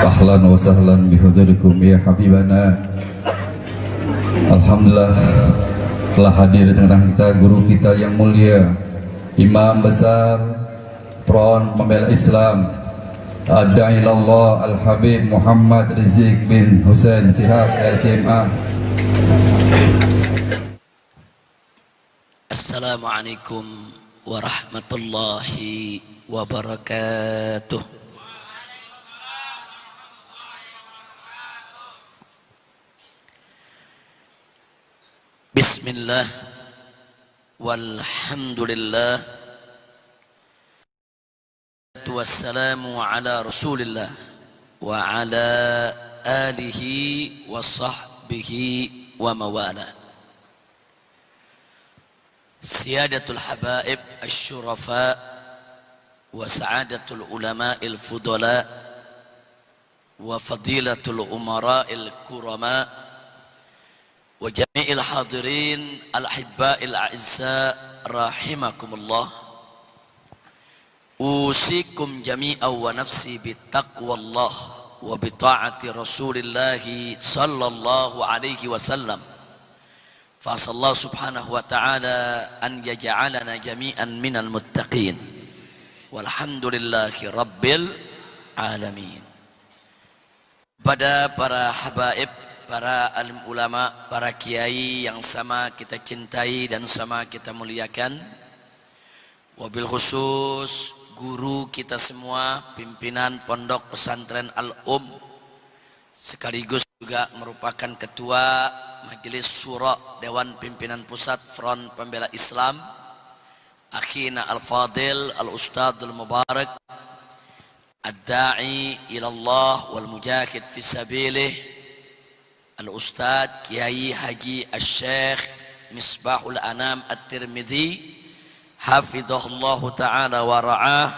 Ahlan wa sahlan bihudurikum ya habibana. Alhamdulillah telah hadir di tengah kita guru kita yang mulia, Imam besar Front Pembela Islam Ad-Da'i ilallah Al-Habib Muhammad Rizik bin Hussein Sihab LCMA. Assalamualaikum warahmatullahi wabarakatuh. Bismillah walhamdulillah wassalamu ala rasulillah wa ala alihi wa sahbihi wa mawala. Siyadatul habaib asy-syurafa wa sa'adatul ulama'il fudala wa fadilatul umara'il kurama wa jami'il hadirin al-ahibba'il a'izza rahimakumullah. Usikum jami'an wa nafsi bittaqwallah wa bita'ati rasulillahi sallallahu alaihi wasallam. Fasallahu subhanahu wa ta'ala an yaj'alana jami'an minal muttaqin walhamdulillahi rabbil alamin. Pada para habaib, para alim ulama, para kiai yang sama kita cintai dan sama kita muliakan, wabil khusus guru kita semua, pimpinan pondok pesantren Al-Um, sekaligus juga merupakan ketua majelis syura Dewan Pimpinan Pusat Front Pembela Islam, akhina al-fadil al-ustadzul mubarak ad-da'i ilallah wal mujahid fi sabilih Al-Ustadz Kiai Haji Asy-Syaikh Misbahul Anam At-Tirmidzi hafizahullahu ta'ala wa ra'ah,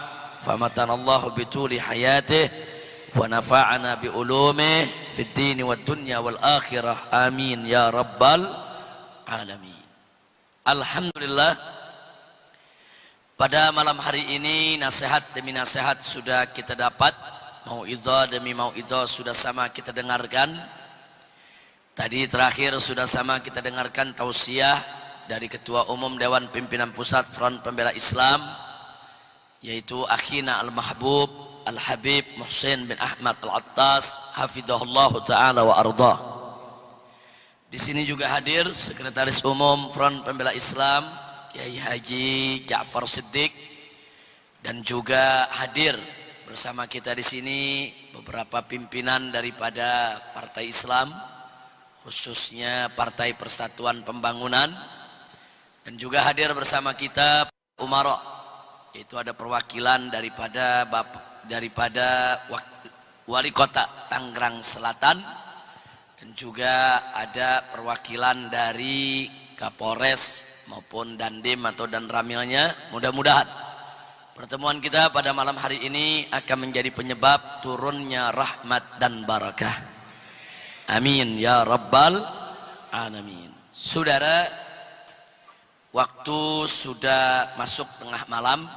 famatanallahu bituli hayatih wa nafa'ana bi ulumih fid dini wad dunya wal akhirah, amin ya rabbal alamin. Alhamdulillah, pada malam hari ini nasihat demi nasihat sudah kita dapat, mau'izah demi mau'izah sudah sama kita dengarkan. Tadi terakhir sudah sama kita dengarkan tausiah dari Ketua Umum Dewan Pimpinan Pusat Front Pembela Islam, yaitu akhina al-mahbub Al-Habib Muhsin bin Ahmad Al-Attas hafizahullah ta'ala wa ardah. Di sini juga hadir Sekretaris Umum Front Pembela Islam Kiai Haji Ja'far Siddiq, dan juga hadir bersama kita di sini beberapa pimpinan daripada partai Islam, khususnya Partai Persatuan Pembangunan, dan juga hadir bersama kita umara, yaitu ada perwakilan daripada Wali Kota Tangerang Selatan, dan juga ada perwakilan dari Kapolres maupun Dandim atau Danramilnya. Mudah-mudahan pertemuan kita pada malam hari ini akan menjadi penyebab turunnya rahmat dan barakah. Amin ya rabbal alamin. Saudara, waktu sudah masuk tengah malam,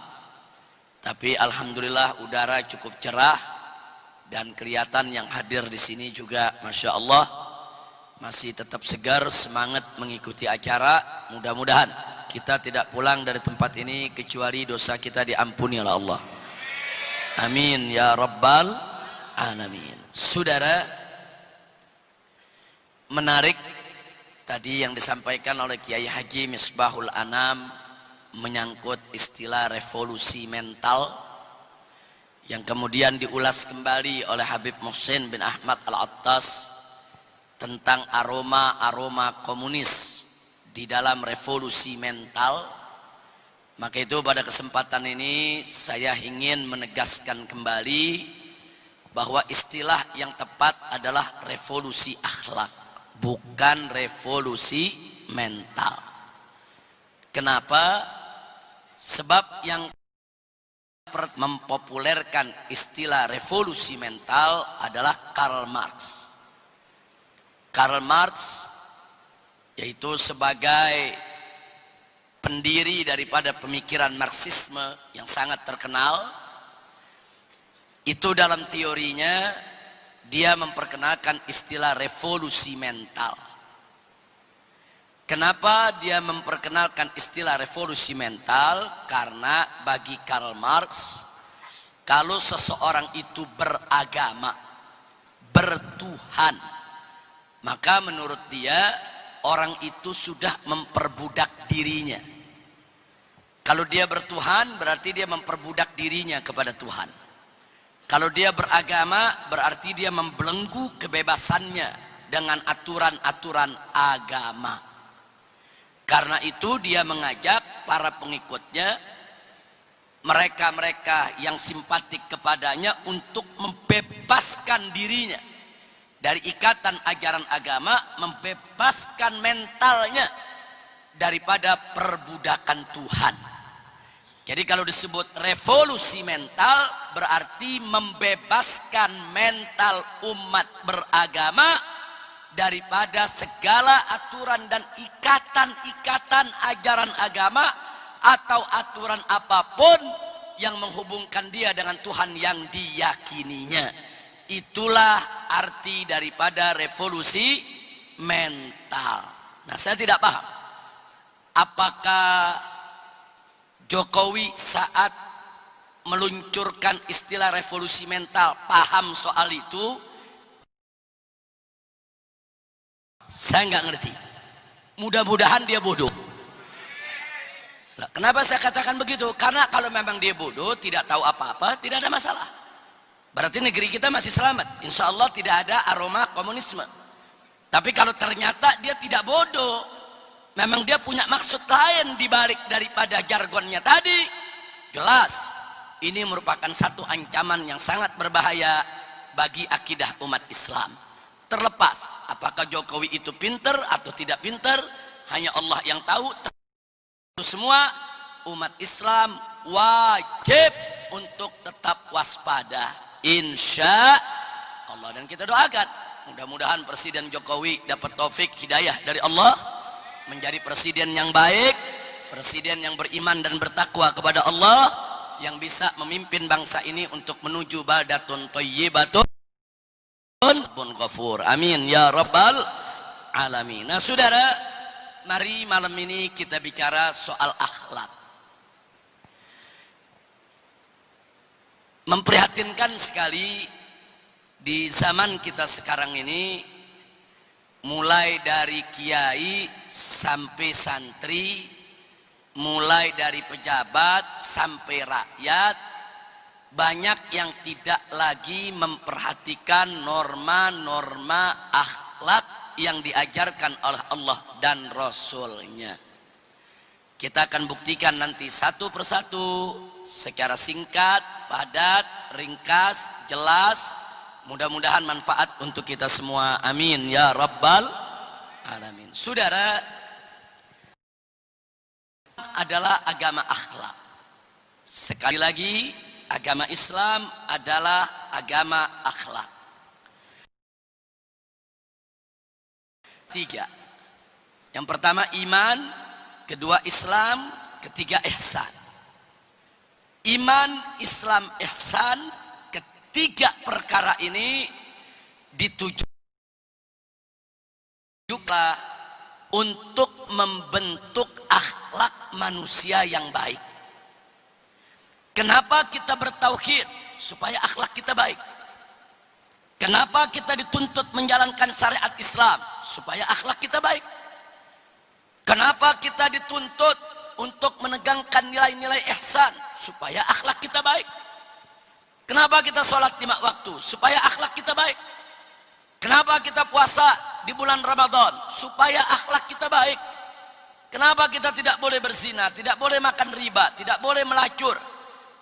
tapi alhamdulillah udara cukup cerah dan kelihatan yang hadir di sini juga masya Allah masih tetap segar, semangat mengikuti acara. Mudah-mudahan kita tidak pulang dari tempat ini kecuali dosa kita diampuni oleh Allah. Amin ya rabbal alamin. Saudara, menarik tadi yang disampaikan oleh Kiai Haji Misbahul Anam menyangkut istilah revolusi mental yang kemudian diulas kembali oleh Habib Muhsin bin Ahmad Al-Attas tentang aroma-aroma komunis di dalam revolusi mental. Maka itu pada kesempatan ini saya ingin menegaskan kembali bahwa istilah yang tepat adalah revolusi akhlak, bukan revolusi mental. Kenapa? Sebab yang mempopulerkan istilah revolusi mental adalah Karl Marx. Karl Marx yaitu sebagai pendiri daripada pemikiran Marxisme yang sangat terkenal, Itu dalam teorinya dia memperkenalkan istilah revolusi mental. Kenapa dia memperkenalkan istilah revolusi mental? Karena bagi Karl Marx, kalau seseorang itu beragama, bertuhan, maka menurut dia orang itu sudah memperbudak dirinya. Kalau dia bertuhan berarti dia memperbudak dirinya kepada Tuhan. Kalau dia beragama berarti dia membelenggu kebebasannya dengan aturan-aturan agama. Karena itu dia mengajak para pengikutnya, mereka-mereka yang simpatik kepadanya, untuk membebaskan dirinya dari ikatan ajaran agama, membebaskan mentalnya daripada perbudakan Tuhan. Jadi kalau disebut revolusi mental berarti membebaskan mental umat beragama daripada segala aturan dan ikatan-ikatan ajaran agama atau aturan apapun yang menghubungkan dia dengan Tuhan yang diyakininya. Itulah arti daripada revolusi mental. Nah, saya tidak paham apakah Jokowi saat meluncurkan istilah revolusi mental paham soal itu. Saya nggak ngerti. Mudah-mudahan dia bodoh. Nah, kenapa saya katakan begitu? Karena kalau memang dia bodoh, tidak tahu apa-apa, tidak ada masalah. Berarti negeri kita masih selamat. Insya Allah tidak ada aroma komunisme. Tapi kalau ternyata dia tidak bodoh, memang dia punya maksud lain dibalik daripada jargonnya tadi, jelas ini merupakan satu ancaman yang sangat berbahaya bagi akidah umat Islam. Terlepas apakah Jokowi itu pinter atau tidak pinter, hanya Allah yang tahu. Itu semua umat Islam wajib untuk tetap waspada, insya Allah. Dan kita doakan mudah-mudahan Presiden Jokowi dapat taufik hidayah dari Allah, menjadi presiden yang baik, presiden yang beriman dan bertakwa kepada Allah, yang bisa memimpin bangsa ini untuk menuju baldatun thayyibatun rabbun ghafur. Amin ya rabbal alamin. Nah, saudara, mari malam ini kita bicara soal akhlak. Memprihatinkan sekali di zaman kita sekarang ini, mulai dari kiai sampai santri, mulai dari pejabat sampai rakyat, banyak yang tidak lagi memperhatikan norma-norma akhlak yang diajarkan oleh Allah dan Rasul-Nya. Kita akan buktikan nanti satu persatu secara singkat, padat, ringkas, jelas. Mudah-mudahan manfaat untuk kita semua. Amin ya rabbal alamin. Saudara, adalah agama akhlak. Sekali lagi, agama Islam adalah agama akhlak. Tiga. Yang pertama iman, kedua Islam, ketiga ihsan. Iman, Islam, ihsan, ketiga perkara ini ditujukan untuk membentuk akhlak manusia yang baik. Kenapa kita bertauhid? Supaya akhlak kita baik. Kenapa kita dituntut menjalankan syariat Islam? Supaya akhlak kita baik. Kenapa kita dituntut untuk menegangkan nilai-nilai ihsan? Supaya akhlak kita baik. Kenapa kita sholat 5 waktu? Supaya akhlak kita baik. Kenapa kita puasa di bulan Ramadan? Supaya akhlak kita baik. Kenapa kita tidak boleh berzina, tidak boleh makan riba, tidak boleh melacur,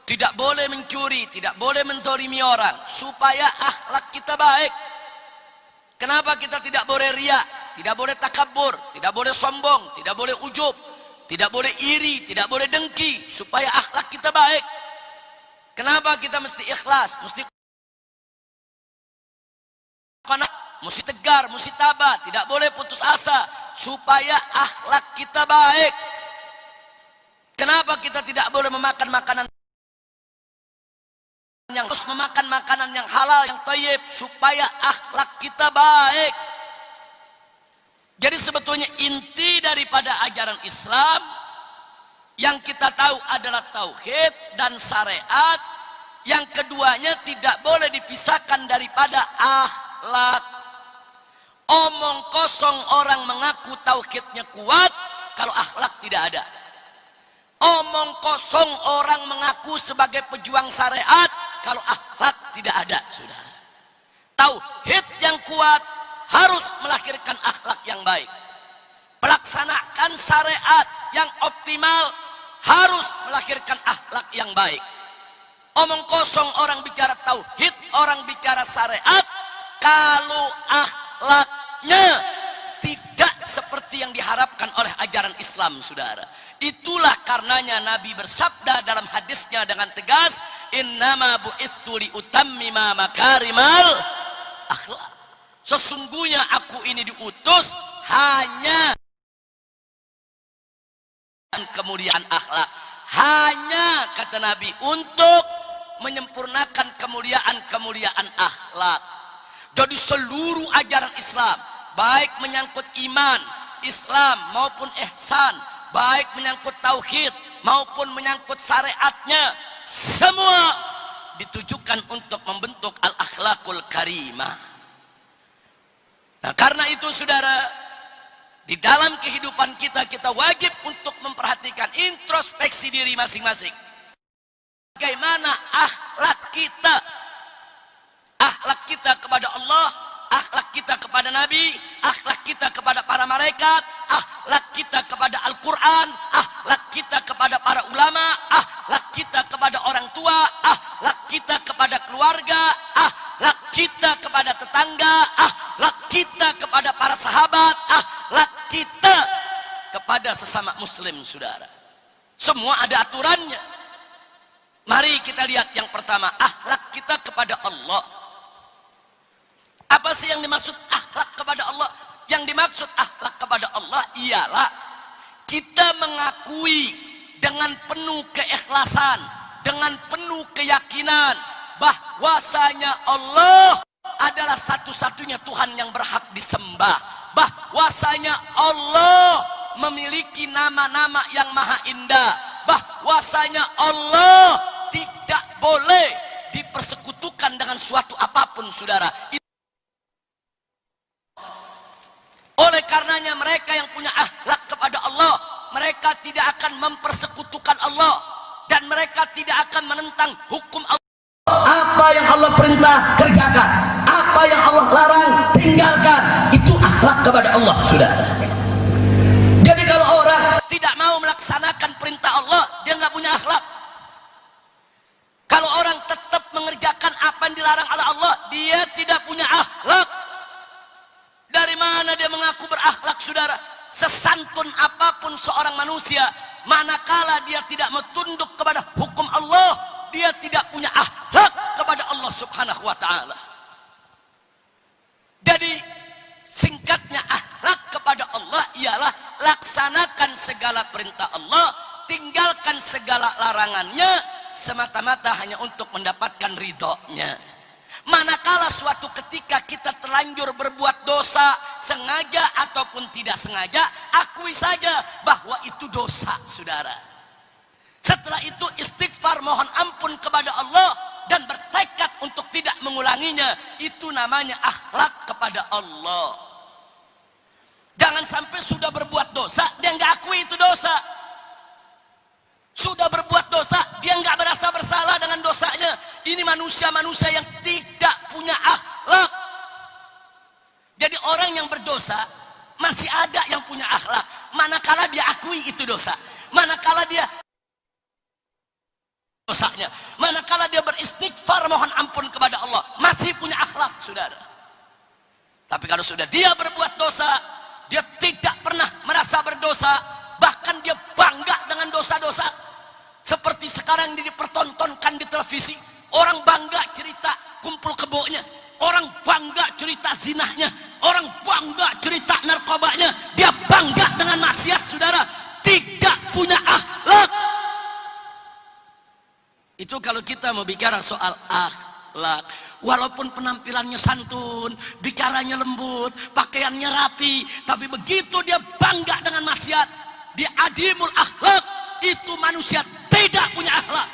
tidak boleh mencuri, tidak boleh menzalimi orang? Supaya akhlak kita baik. Kenapa kita tidak boleh riya, tidak boleh takabur, tidak boleh sombong, tidak boleh ujub, tidak boleh iri, tidak boleh dengki? Supaya akhlak kita baik. Kenapa kita mesti ikhlas, mesti tegar, mesti tabah, tidak boleh putus asa? Supaya akhlak kita baik. Kenapa kita tidak boleh memakan makanan yang harus memakan makanan yang halal, yang thayyib, supaya akhlak kita baik. Jadi sebetulnya inti daripada ajaran Islam yang kita tahu adalah tauhid dan syariat. Yang keduanya tidak boleh dipisahkan daripada akhlak. Omong kosong orang mengaku tauhidnya kuat kalau akhlak tidak ada. Omong kosong orang mengaku sebagai pejuang syariat kalau akhlak tidak ada, saudara. Tauhid yang kuat harus melahirkan akhlak yang baik. Pelaksanaan syariat yang optimal harus melahirkan akhlak yang baik. Omong kosong orang bicara tauhid, orang bicara syariat, kalau akhlaknya tidak seperti yang diharapkan oleh ajaran Islam, saudara. Itulah karenanya Nabi bersabda dalam hadisnya dengan tegas, innama bu'ithu liutammima makarimal akhlak. Sesungguhnya aku ini diutus hanya kemuliaan akhlak. Hanya, kata Nabi, untuk menyempurnakan kemuliaan akhlak. Jadi seluruh ajaran Islam, baik menyangkut iman, Islam maupun ihsan, baik menyangkut tauhid maupun menyangkut syariatnya, semua ditujukan untuk membentuk al-akhlakul karimah. Nah, karena itu saudara, di dalam kehidupan kita, kita wajib untuk memperhatikan introspeksi diri masing-masing. Bagaimana akhlak kita? Akhlak kita kepada Allah, akhlak kita kepada Nabi, akhlak kita kepada para malaikat, akhlak kita kepada Al-Quran, akhlak kita kepada para ulama, akhlak kita kepada orang tua, akhlak kita kepada keluarga, akhlak kita kepada tetangga, akhlak kita kepada para sahabat, akhlak kita kepada sesama muslim, saudara. Semua ada aturannya. Mari kita lihat yang pertama, akhlak kita kepada Allah. Apa sih yang dimaksud akhlak kepada Allah? Yang dimaksud akhlak kepada Allah ialah kita mengakui dengan penuh keikhlasan, dengan penuh keyakinan bahwasanya Allah adalah satu-satunya Tuhan yang berhak disembah, bahwasanya Allah memiliki nama-nama yang maha indah, bahwasanya Allah tidak boleh dipersekutukan dengan suatu apapun, saudara. Oleh karenanya mereka yang punya akhlak kepada Allah, mereka tidak akan mempersekutukan Allah, dan mereka tidak akan menentang hukum Allah. Apa yang Allah perintah, kerjakan. Apa yang Allah larang, tinggalkan. Itu akhlak kepada Allah, saudara. Jadi kalau orang tidak mau melaksanakan perintah Allah, dia nggak punya akhlak. Kalau orang tetap mengerjakan apa yang dilarang oleh Allah, dia tidak punya akhlak. Dari mana dia mengaku berakhlak, saudara? Sesantun apapun seorang manusia, manakala dia tidak mau tunduk kepada hukum Allah, dia tidak punya akhlak kepada Allah Subhanahu wa ta'ala. Jadi singkatnya, akhlak kepada Allah ialah laksanakan segala perintah Allah, tinggalkan segala larangannya, semata-mata hanya untuk mendapatkan ridhonya. Manakala suatu ketika kita terlanjur berbuat dosa, sengaja ataupun tidak sengaja, akui saja bahwa itu dosa, saudara. Setelah itu istighfar, mohon ampun kepada Allah, dan bertekad untuk tidak mengulanginya. Itu namanya akhlak kepada Allah. Jangan sampai sudah berbuat dosa, dia nggak akui itu dosa. Sudah berbuat dosa, dia nggak merasa bersalah dengan dosanya. Ini manusia-manusia yang tidak punya akhlak. Jadi orang yang berdosa masih ada yang punya akhlak, manakala dia akui itu dosa, manakala dia dosanya, manakala dia beristighfar mohon ampun kepada Allah, masih punya akhlak, saudara. Tapi kalau sudah dia berbuat dosa, dia tidak pernah merasa berdosa, bahkan dia bangga dengan dosa-dosa. Seperti sekarang ini dipertontonkan di televisi, orang bangga cerita kumpul kebonya, orang bangga cerita zinahnya, orang bangga cerita narkobanya, dia bangga dengan maksiat, saudara. Tidak punya akhlak. Itu kalau kalau kita mau bicara soal akhlak, walaupun penampilannya santun, bicaranya lembut, pakaiannya rapi, tapi begitu dia bangga dengan maksiat, dia adimul akhlak, itu manusia tidak punya akhlak.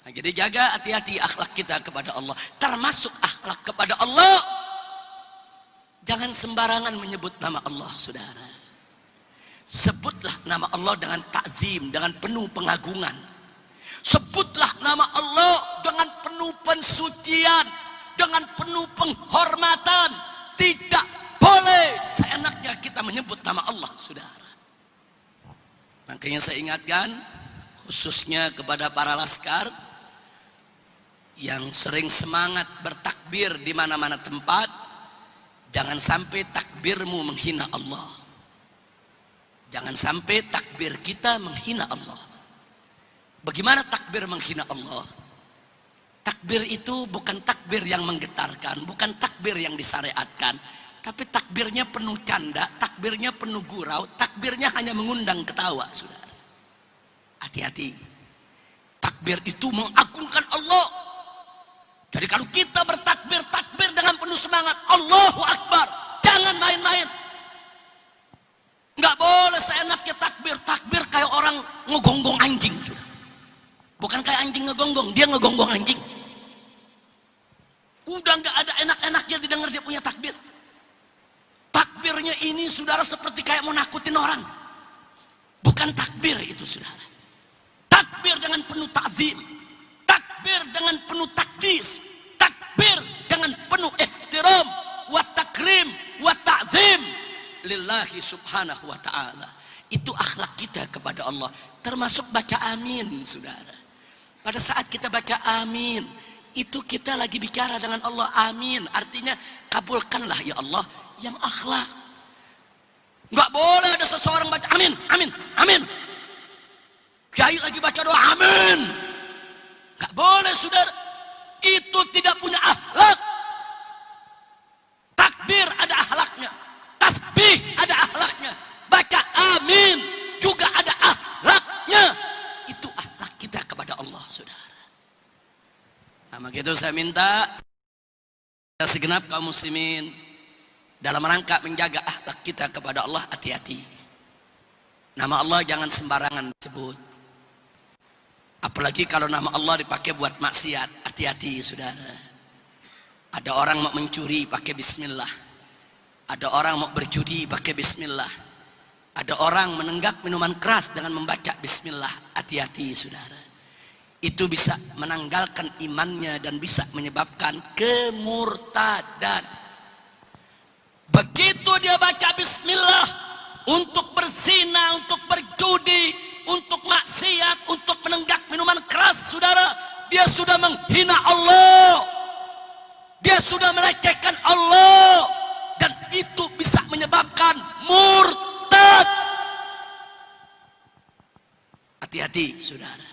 Nah, jadi jaga hati-hati akhlak kita kepada Allah, termasuk akhlak kepada Allah. Jangan sembarangan menyebut nama Allah, saudara. Sebutlah nama Allah dengan takzim, dengan penuh pengagungan. Sebutlah nama Allah dengan penuh pensucian, dengan penuh penghormatan. Tidak boleh seenaknya kita menyebut nama Allah, saudara. Makanya saya ingatkan, khususnya kepada para laskar yang sering semangat bertakbir di mana-mana tempat, jangan sampai takbirmu menghina Allah. Jangan sampai takbir kita menghina Allah. Bagaimana takbir menghina Allah? Takbir itu bukan takbir yang menggetarkan, bukan takbir yang disyariatkan, tapi takbirnya penuh canda, takbirnya penuh gurau, takbirnya hanya mengundang ketawa, saudara. Hati-hati. Takbir itu mengagungkan Allah. Jadi kalau kita bertakbir, takbir dengan penuh semangat, Allahu Akbar, jangan main-main. Nggak boleh seenaknya takbir, takbir kayak orang ngegonggong anjing, sudah. Bukan kayak anjing ngegonggong, dia ngegonggong anjing. Udah nggak ada enak-enaknya didengar dia punya takbir. Takbirnya ini, saudara, seperti kayak mau nakutin orang. Bukan takbir itu, saudara. Takbir dengan penuh ta'zim, takbir dengan penuh takdis, takbir dengan penuh ihtiram wa takrim wa ta'zim lillahi subhanahu wa ta'ala. Itu akhlak kita kepada Allah, termasuk baca amin, saudara. Pada saat kita baca amin, itu kita lagi bicara dengan Allah. Amin artinya kabulkanlah ya Allah yang akhlak. Nggak boleh ada seseorang baca amin, amin, amin, kiai lagi baca doa amin, nggak boleh, saudara. Itu tidak punya akhlak. Takbir ada akhlaknya, tasbih ada akhlaknya, baca amin juga ada akhlaknya. Itu akhlak kita kepada Allah, saudara. Nah, maka itu saya minta segenap kaum muslimin dalam rangka menjaga akhlak kita kepada Allah, hati-hati. Nama Allah jangan sembarangan disebut. Apalagi kalau nama Allah dipakai buat maksiat, hati-hati, saudara. Ada orang mau mencuri pakai bismillah. Ada orang mau berjudi pakai bismillah. Ada orang menenggak minuman keras dengan membaca bismillah. Hati-hati, saudara. Itu bisa menanggalkan imannya dan bisa menyebabkan kemurtadan. Begitu dia baca bismillah untuk berzina, untuk berjudi, untuk maksiat, untuk menenggak minuman keras, saudara, dia sudah menghina Allah. Dia sudah melecehkan Allah, dan itu bisa menyebabkan murtad. Hati-hati, saudara.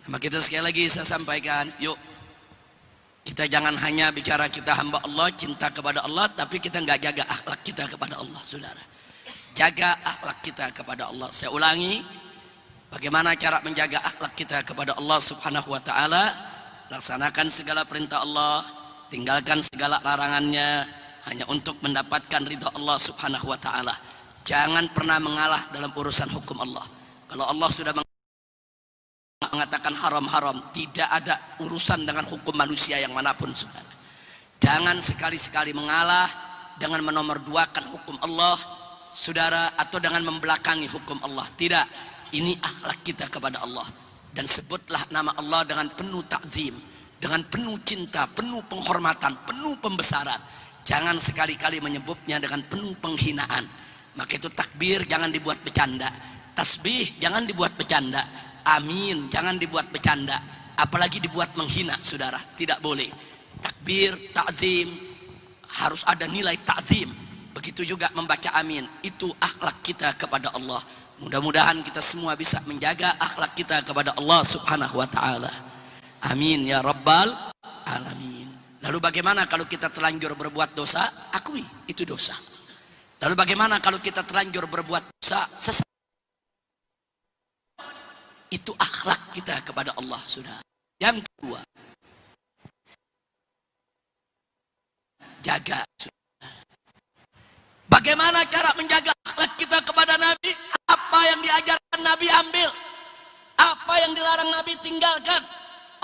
Nah, kita sekali lagi saya sampaikan, yuk kita jangan hanya bicara kita hamba Allah, cinta kepada Allah, tapi kita nggak jaga akhlak kita kepada Allah, saudara. Jaga akhlak kita kepada Allah. Saya ulangi, bagaimana cara menjaga akhlak kita kepada Allah Subhanahu wa ta'ala? Laksanakan segala perintah Allah, tinggalkan segala larangannya, hanya untuk mendapatkan ridha Allah Subhanahu wa ta'ala. Jangan pernah mengalah dalam urusan hukum Allah. Kalau Allah sudah mengatakan haram-haram, tidak ada urusan dengan hukum manusia yang manapun, saudara. Jangan sekali-sekali mengalah dengan menomorduakan hukum Allah, saudara, atau dengan membelakangi hukum Allah. Tidak, ini akhlak kita kepada Allah. Dan sebutlah nama Allah dengan penuh takzim, dengan penuh cinta, penuh penghormatan, penuh pembesaran. Jangan sekali-kali menyebutnya dengan penuh penghinaan. Maka itu takbir jangan dibuat bercanda, tasbih jangan dibuat bercanda, amin jangan dibuat bercanda, apalagi dibuat menghina, saudara. Tidak boleh. Takbir, ta'zim, harus ada nilai ta'zim. Begitu juga membaca amin. Itu akhlak kita kepada Allah. Mudah-mudahan kita semua bisa menjaga akhlak kita kepada Allah Subhanahu wa ta'ala. Amin ya rabbal alamin. Lalu bagaimana kalau kita terlanjur berbuat dosa? Akui itu dosa. Lalu bagaimana kalau kita terlanjur berbuat dosa? Itu akhlak kita kepada Allah, saudara. Yang kedua, jaga. Bagaimana cara menjaga akhlak kita kepada Nabi? Apa yang diajarkan Nabi ambil, apa yang dilarang Nabi tinggalkan.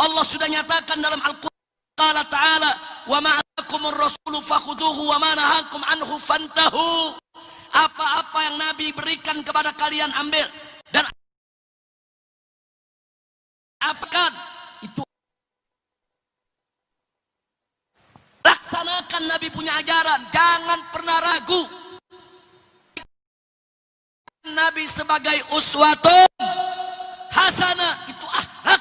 Allah sudah nyatakan dalam Al-Quran, Qala ta'ala, wa ma atakumur rasulu fakhudhuhu wa ma nahakum anhu fantahu. Apa-apa yang Nabi berikan kepada kalian ambil, dan apakan itu laksanakan. Nabi punya ajaran, jangan pernah ragu. Nabi sebagai uswatun hasanah, itu akhlak.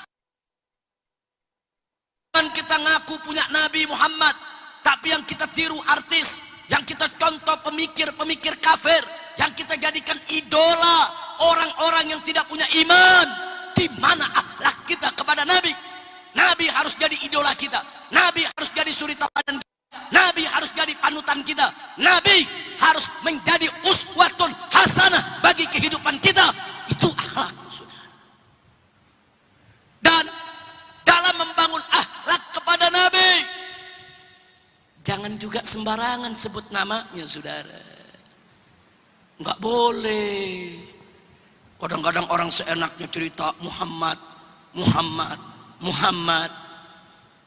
Kita ngaku punya Nabi Muhammad, tapi yang kita tiru artis, yang kita contoh pemikir-pemikir kafir, yang kita jadikan idola orang-orang yang tidak punya iman. Di mana akhlak kita kepada Nabi? Nabi harus jadi idola kita. Nabi harus jadi suri tauladan kita. Nabi harus jadi panutan kita. Nabi harus menjadi uswatun hasanah bagi kehidupan kita. Itu akhlak, saudara. Dan dalam membangun akhlak kepada Nabi, jangan juga sembarangan sebut namanya, saudara. Enggak boleh. Kadang-kadang orang seenaknya cerita Muhammad.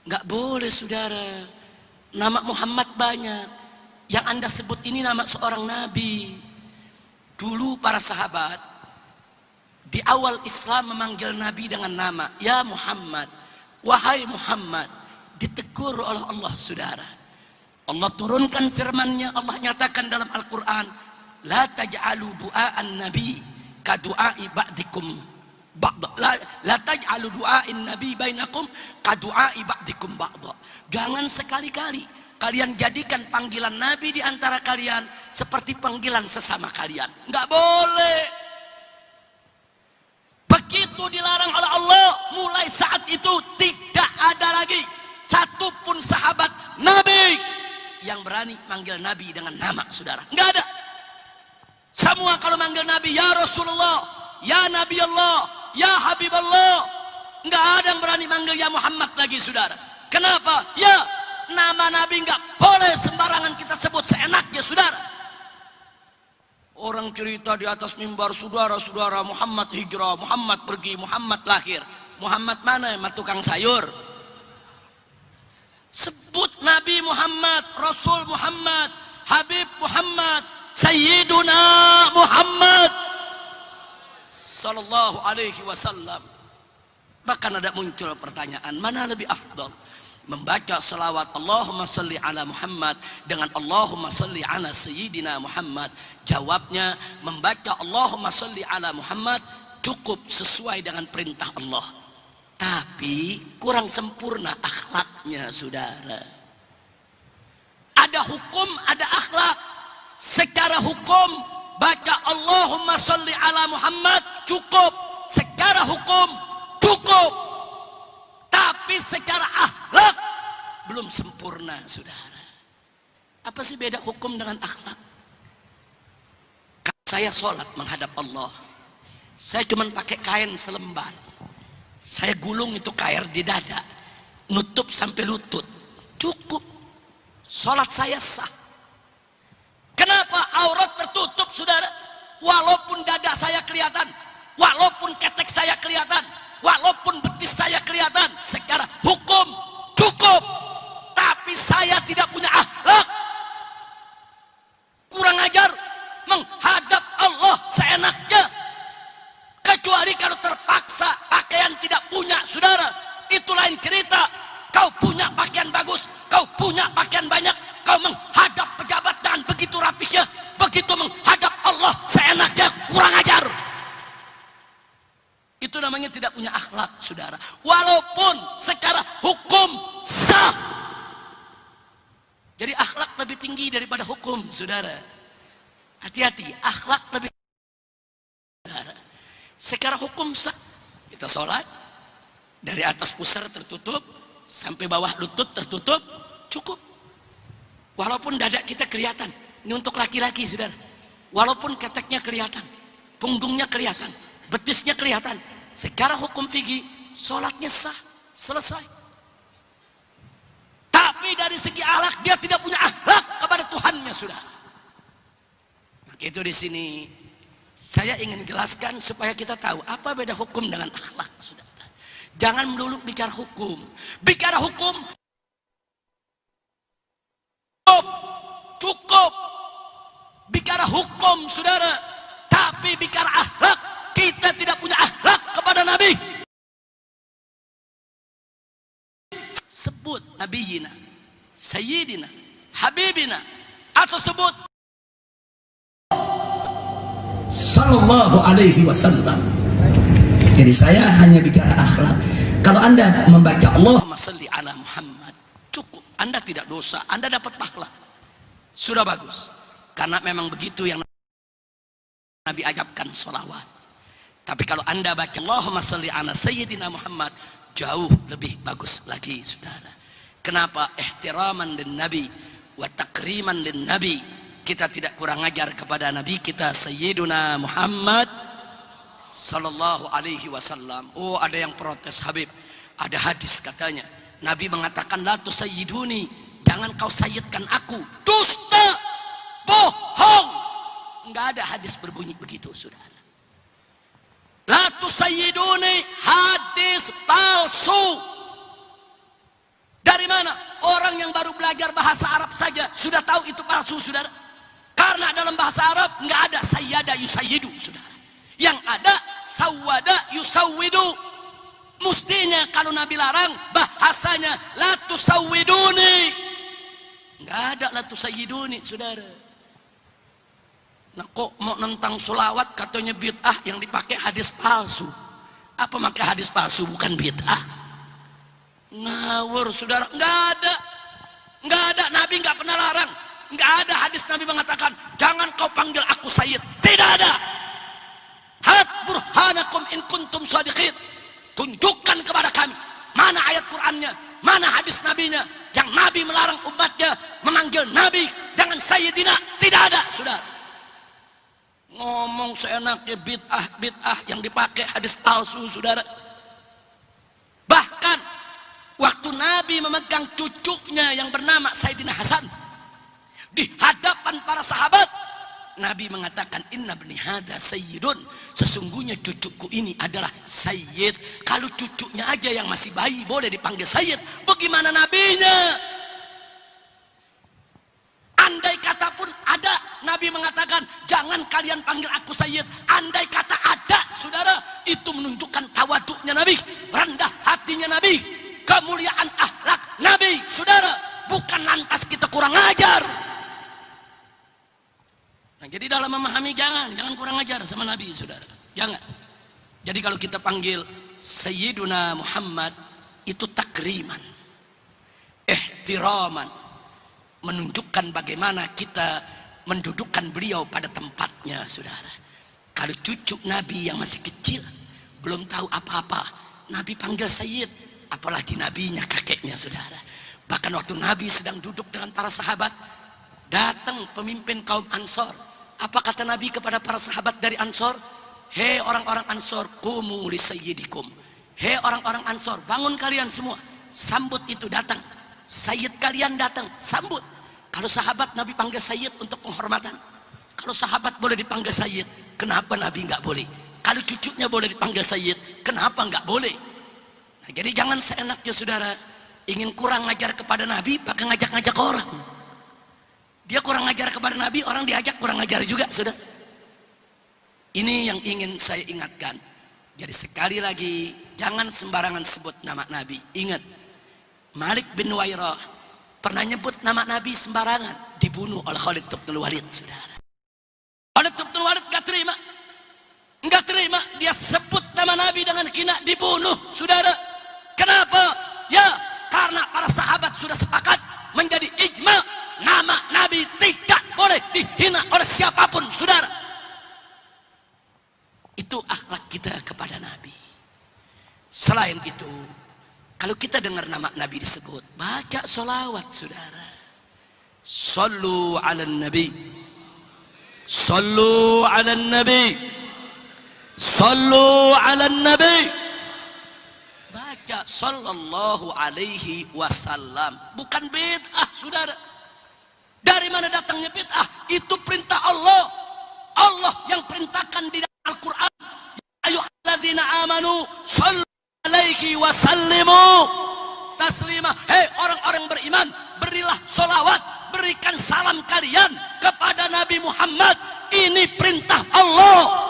Enggak boleh, saudara. Nama Muhammad banyak. Yang Anda sebut ini nama seorang nabi. Dulu para sahabat di awal Islam memanggil Nabi dengan nama, ya Muhammad, wahai Muhammad. Ditegur oleh Allah, saudara. Allah turunkan firman-Nya, Allah nyatakan dalam Al-Quran, la taj'alu du'aan nabi kadu'ai ba'dikum ba'da. La taj'alu du'ain nabi bainakum kadu'ai ba'dikum ba'da. Jangan sekali-kali kalian jadikan panggilan Nabi di antara kalian seperti panggilan sesama kalian. Enggak boleh. Begitu dilarang oleh Allah, mulai saat itu tidak ada lagi satupun sahabat Nabi yang berani manggil Nabi dengan nama, saudara. Enggak ada. Semua kalau manggil Nabi, ya Rasulullah, ya Nabi Allah, ya Habib Allah. Enggak ada yang berani manggil ya Muhammad lagi, saudara. Kenapa? Ya, nama Nabi enggak boleh sembarangan kita sebut seenaknya, saudara. Orang cerita di atas mimbar, saudara-saudara, Muhammad hijrah, Muhammad pergi, Muhammad lahir. Muhammad mana? Sama tukang sayur. Sebut Nabi Muhammad, Rasul Muhammad, Habib Muhammad, Sayyiduna Muhammad sallallahu alaihi wasallam. Bahkan ada muncul pertanyaan, mana lebih afdal? Membaca selawat Allahumma salli ala Muhammad dengan Allahumma salli ala Sayyidina Muhammad? Jawabnya, membaca Allahumma salli ala Muhammad cukup sesuai dengan perintah Allah, tapi kurang sempurna akhlaknya, saudara. Ada hukum, ada akhlak. Secara hukum baca Allahumma salli ala Muhammad cukup, secara hukum cukup, tapi secara akhlak belum sempurna, saudara. Apa sih beda hukum dengan akhlak? Kalau saya sholat menghadap Allah, saya cuma pakai kain selembar, saya gulung itu kain di dada, nutup sampai lutut, cukup, sholat saya sah. Kenapa aurat tertutup, saudara? Walaupun dada saya kelihatan, walaupun ketek saya kelihatan, walaupun betis saya kelihatan, secara hukum cukup, tapi saya tidak punya akhlak, kurang ajar, menghadap Allah seenaknya. Kecuali kalau terpaksa, pakaian tidak punya, saudara, itu lain cerita. Kau punya pakaian bagus, kau punya pakaian banyak, kau menghadap pejabat dan begitu rapihnya, begitu menghadap Allah seenaknya, kurang ajar. Itu namanya tidak punya akhlak, saudara. Walaupun secara hukum sah. Jadi akhlak lebih tinggi daripada hukum, saudara. Hati-hati, akhlak lebih tinggi, saudara. Secara hukum sah, kita sholat dari atas pusar tertutup sampai bawah lutut tertutup, cukup. Walaupun dada kita kelihatan, ini untuk laki-laki, saudara. Walaupun keteknya kelihatan, punggungnya kelihatan, betisnya kelihatan, secara hukum fikih sholatnya sah, selesai. Tapi dari segi akhlak dia tidak punya akhlak kepada Tuhannya, sudah. Maka itu di sini saya ingin jelaskan supaya kita tahu apa beda hukum dengan akhlak, sudah. Jangan melulu bicara hukum. Bicara hukum cukup. Bicara hukum, saudara. Tapi bicara akhlak, kita tidak punya akhlak kepada Nabi. Sebut Nabiyina, Sayyidina, Habibina, atau sebut Sallallahu Alaihi Wasallam. Jadi saya hanya bicara akhlak. Kalau Anda membaca Allahumma salli ala Muhammad, cukup. Anda tidak dosa, Anda dapat pahala. Sudah bagus. Karena memang begitu yang Nabi ajarkan, sholawat. Tapi kalau Anda baca Allahumma salli ala Sayyidina Muhammad, jauh lebih bagus lagi, saudara. Kenapa? Ihtiraman lin Nabi wa takriman lin Nabi. Kita tidak kurang ajar kepada Nabi kita Sayyiduna Muhammad Sallallahu Alaihi Wasallam. Oh, ada yang protes, Habib. Ada hadis katanya Nabi mengatakan la tusayyiduni, jangan kau sayyidkan aku. Dusta, bohong. Enggak ada hadis berbunyi begitu, saudara. La tusayyiduni, hadis palsu. Dari mana? Orang yang baru belajar bahasa Arab saja sudah tahu itu palsu, saudara. Karena dalam bahasa Arab enggak ada sayyada yusayyidu, saudara. Yang ada sawwada yusawwidu. Mestinya kalau Nabi larang bahasanya la tusawwiduni. Enggak ada la tusayyiduni, saudara. Nah, kok mau nentang sholawat katanya bid'ah, yang dipakai hadis palsu. Apa pakai hadis palsu bukan bid'ah? Ngawur, saudara. Enggak ada. Enggak ada, Nabi enggak pernah larang. Enggak ada hadis Nabi mengatakan jangan kau panggil aku sayyid. Tidak ada. Hat burhanakum in kuntum shadiqin. Tunjukkan kepada kami mana ayat Qur'annya, mana hadis Nabinya yang Nabi melarang umatnya memanggil Nabi dengan sayyidina. Tidak ada, saudara. Ngomong seenaknya bid'ah yang dipakai hadis palsu, saudara. Bahkan waktu Nabi memegang cucunya yang bernama Sayyidina Hasan di hadapan para sahabat, Nabi mengatakan inna bni hadza sayyidun, sesungguhnya cucuku ini adalah sayyid. Kalau cucunya aja yang masih bayi boleh dipanggil sayyid, bagaimana nabinya? Andai kata pun ada, Nabi mengatakan jangan kalian panggil aku sayyid. Andai kata ada, saudara, itu menunjukkan tawaduknya Nabi, rendah hatinya Nabi, kemuliaan akhlak Nabi, saudara. Bukan lantas kita kurang ajar. Nah, jadi dalam memahami jangan kurang ajar sama Nabi, saudara. Jangan. Jadi kalau kita panggil Sayyiduna Muhammad itu takriman, ihtiraman, menunjukkan bagaimana kita mendudukkan beliau pada tempatnya, saudara. Kalau cucu Nabi yang masih kecil belum tahu apa-apa, Nabi panggil Sayyid, apalagi nabinya, kakeknya, saudara. Bahkan waktu Nabi sedang duduk dengan para sahabat, datang pemimpin kaum Ansor. Apa kata Nabi kepada para sahabat dari Ansor? Hei orang-orang Ansor, qumu li sayyidikum. Hei orang-orang Ansor, bangun kalian semua, sambut itu datang. Sayyid kalian datang, sambut. Kalau sahabat Nabi panggil Sayyid untuk penghormatan. Kalau sahabat boleh dipanggil Sayyid, kenapa Nabi nggak boleh? Kalau cucunya boleh dipanggil Sayyid, kenapa nggak boleh? Nah, jadi jangan seenaknya, saudara. Ingin kurang ngajar kepada Nabi, pakai ngajak-ngajak orang. Dia kurang ngajar kepada Nabi, orang diajak kurang ngajar juga, saudara. Ini yang ingin saya ingatkan. Jadi sekali lagi, jangan sembarangan sebut nama Nabi. Ingat, Malik bin Wairah pernah nyebut nama Nabi sembarangan, dibunuh oleh Khalid bin Walid, saudara. Khalid bin Walid nggak terima dia sebut nama Nabi dengan hina, dibunuh, saudara. Kenapa? Ya, karena para sahabat sudah sepakat menjadi ijma, nama Nabi tidak boleh dihina oleh siapapun, saudara. Itu akhlak kita kepada Nabi. Selain itu, kalau kita dengar nama Nabi disebut, baca sholawat, saudara. Sallu ala Nabi, sallu ala Nabi, Sallu ala nabi. Baca sallallahu alaihi wasallam. Bukan bid'ah, saudara. Dari mana datangnya bid'ah? Itu perintah Allah. Allah yang perintahkan di dalam Al-Quran. Ya ayyuhalladzina amanu sallu alaihi wasallimu taslima. Hei orang-orang beriman, berilah solawat, berikan salam kalian kepada Nabi Muhammad. Ini perintah Allah.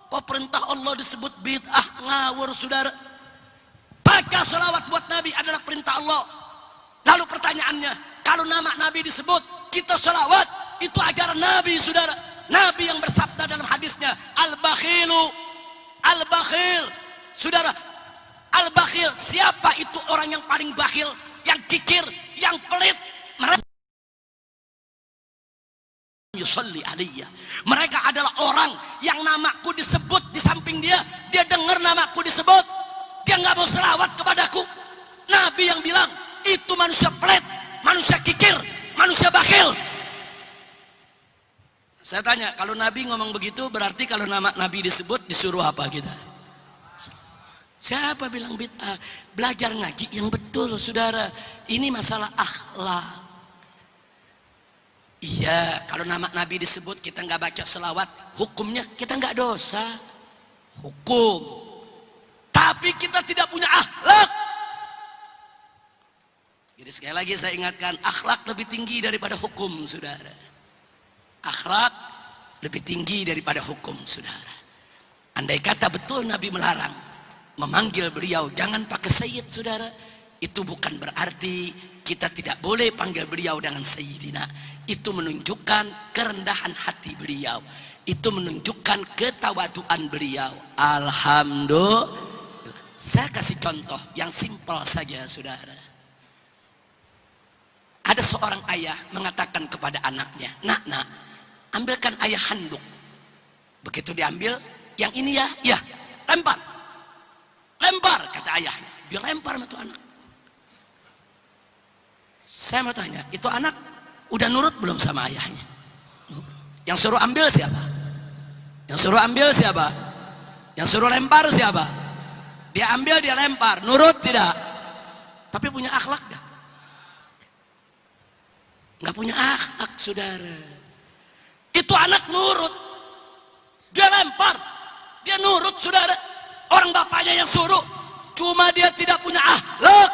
Kok perintah Allah disebut bid'ah? Ngawur, saudara. Baca solawat buat Nabi adalah perintah Allah. Lalu pertanyaannya, kalau nama Nabi disebut, kita solawat, itu ajaran Nabi, saudara. Nabi yang bersabda dalam hadisnya, al-bakhilu, al-bakhil, saudara. Al-bakhil, siapa itu orang yang paling bakhil, yang kikir, yang pelit? Mereka yusalli alaiya. Mereka adalah orang yang namaku disebut di samping dia, dia dengar namaku disebut, dia nggak mau selawat kepadaku. Nabi yang bilang, itu manusia pelit, manusia kikir, manusia bakhil. Saya tanya, kalau Nabi ngomong begitu, berarti kalau nama Nabi disebut, disuruh apa kita? Siapa bilang bid'ah? Belajar ngaji yang betul, saudara. Ini masalah akhlak. Iya, kalau nama Nabi disebut, kita nggak baca selawat, hukumnya kita nggak dosa. Hukum. Tapi kita tidak punya akhlak. Jadi sekali lagi saya ingatkan, akhlak lebih tinggi daripada hukum, saudara. Akhlak lebih tinggi daripada hukum, saudara. Andai kata betul Nabi melarang memanggil beliau jangan pakai sayyid, saudara, itu bukan berarti kita tidak boleh panggil beliau dengan sayyidina. Itu menunjukkan kerendahan hati beliau, itu menunjukkan ketawaduan beliau. Alhamdulillah. Saya kasih contoh yang simpel saja, saudara. Ada seorang ayah mengatakan kepada anaknya, nak, ambilkan ayah handuk. Begitu diambil, yang ini ya, lempar. Lempar, kata ayahnya. Dia lempar sama itu anak. Saya mau tanya, itu anak udah nurut belum sama ayahnya? Yang suruh ambil siapa? Yang suruh ambil siapa? Yang suruh lempar siapa? Dia ambil, dia lempar. Nurut tidak? Tapi punya akhlak gak? Nggak punya akhlak, saudara. Itu anak nurut, dia lempar, dia nurut, saudara. Orang bapaknya yang suruh, cuma dia tidak punya akhlak.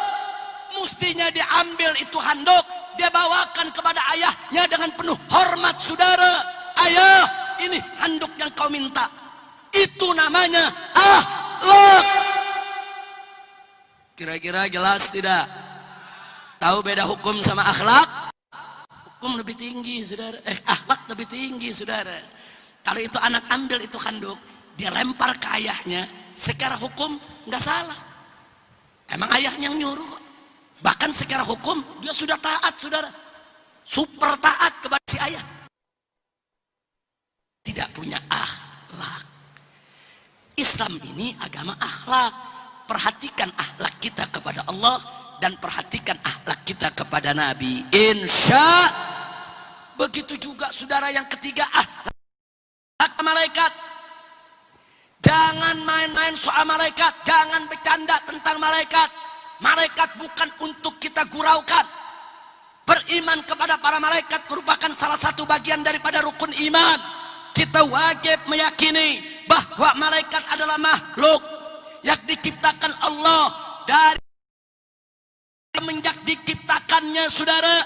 Mestinya dia ambil itu handuk, dia bawakan kepada ayahnya dengan penuh hormat, saudara. Ayah, ini handuk yang kau minta. Itu namanya akhlak. Kira-kira jelas tidak? Tahu beda hukum sama akhlak? Hukum lebih tinggi, saudara. Akhlak lebih tinggi, saudara. Kalau itu anak ambil itu handuk, dia lempar ke ayahnya, secara hukum nggak salah. Emang ayahnya yang nyuruh. Bahkan secara hukum dia sudah taat, saudara. Super taat kepada si ayah. Tidak punya akhlak. Islam ini agama akhlak. Perhatikan akhlak kita kepada Allah dan perhatikan akhlak kita kepada Nabi. Insya. Begitu juga saudara yang ketiga, akhlak malaikat. Jangan main-main soal malaikat, jangan bercanda tentang malaikat. Malaikat bukan untuk kita guraukan. Beriman kepada para malaikat merupakan salah satu bagian daripada rukun iman. Kita wajib meyakini bahwa malaikat adalah makhluk yang diciptakan Allah dari semenjak diciptakannya, saudara,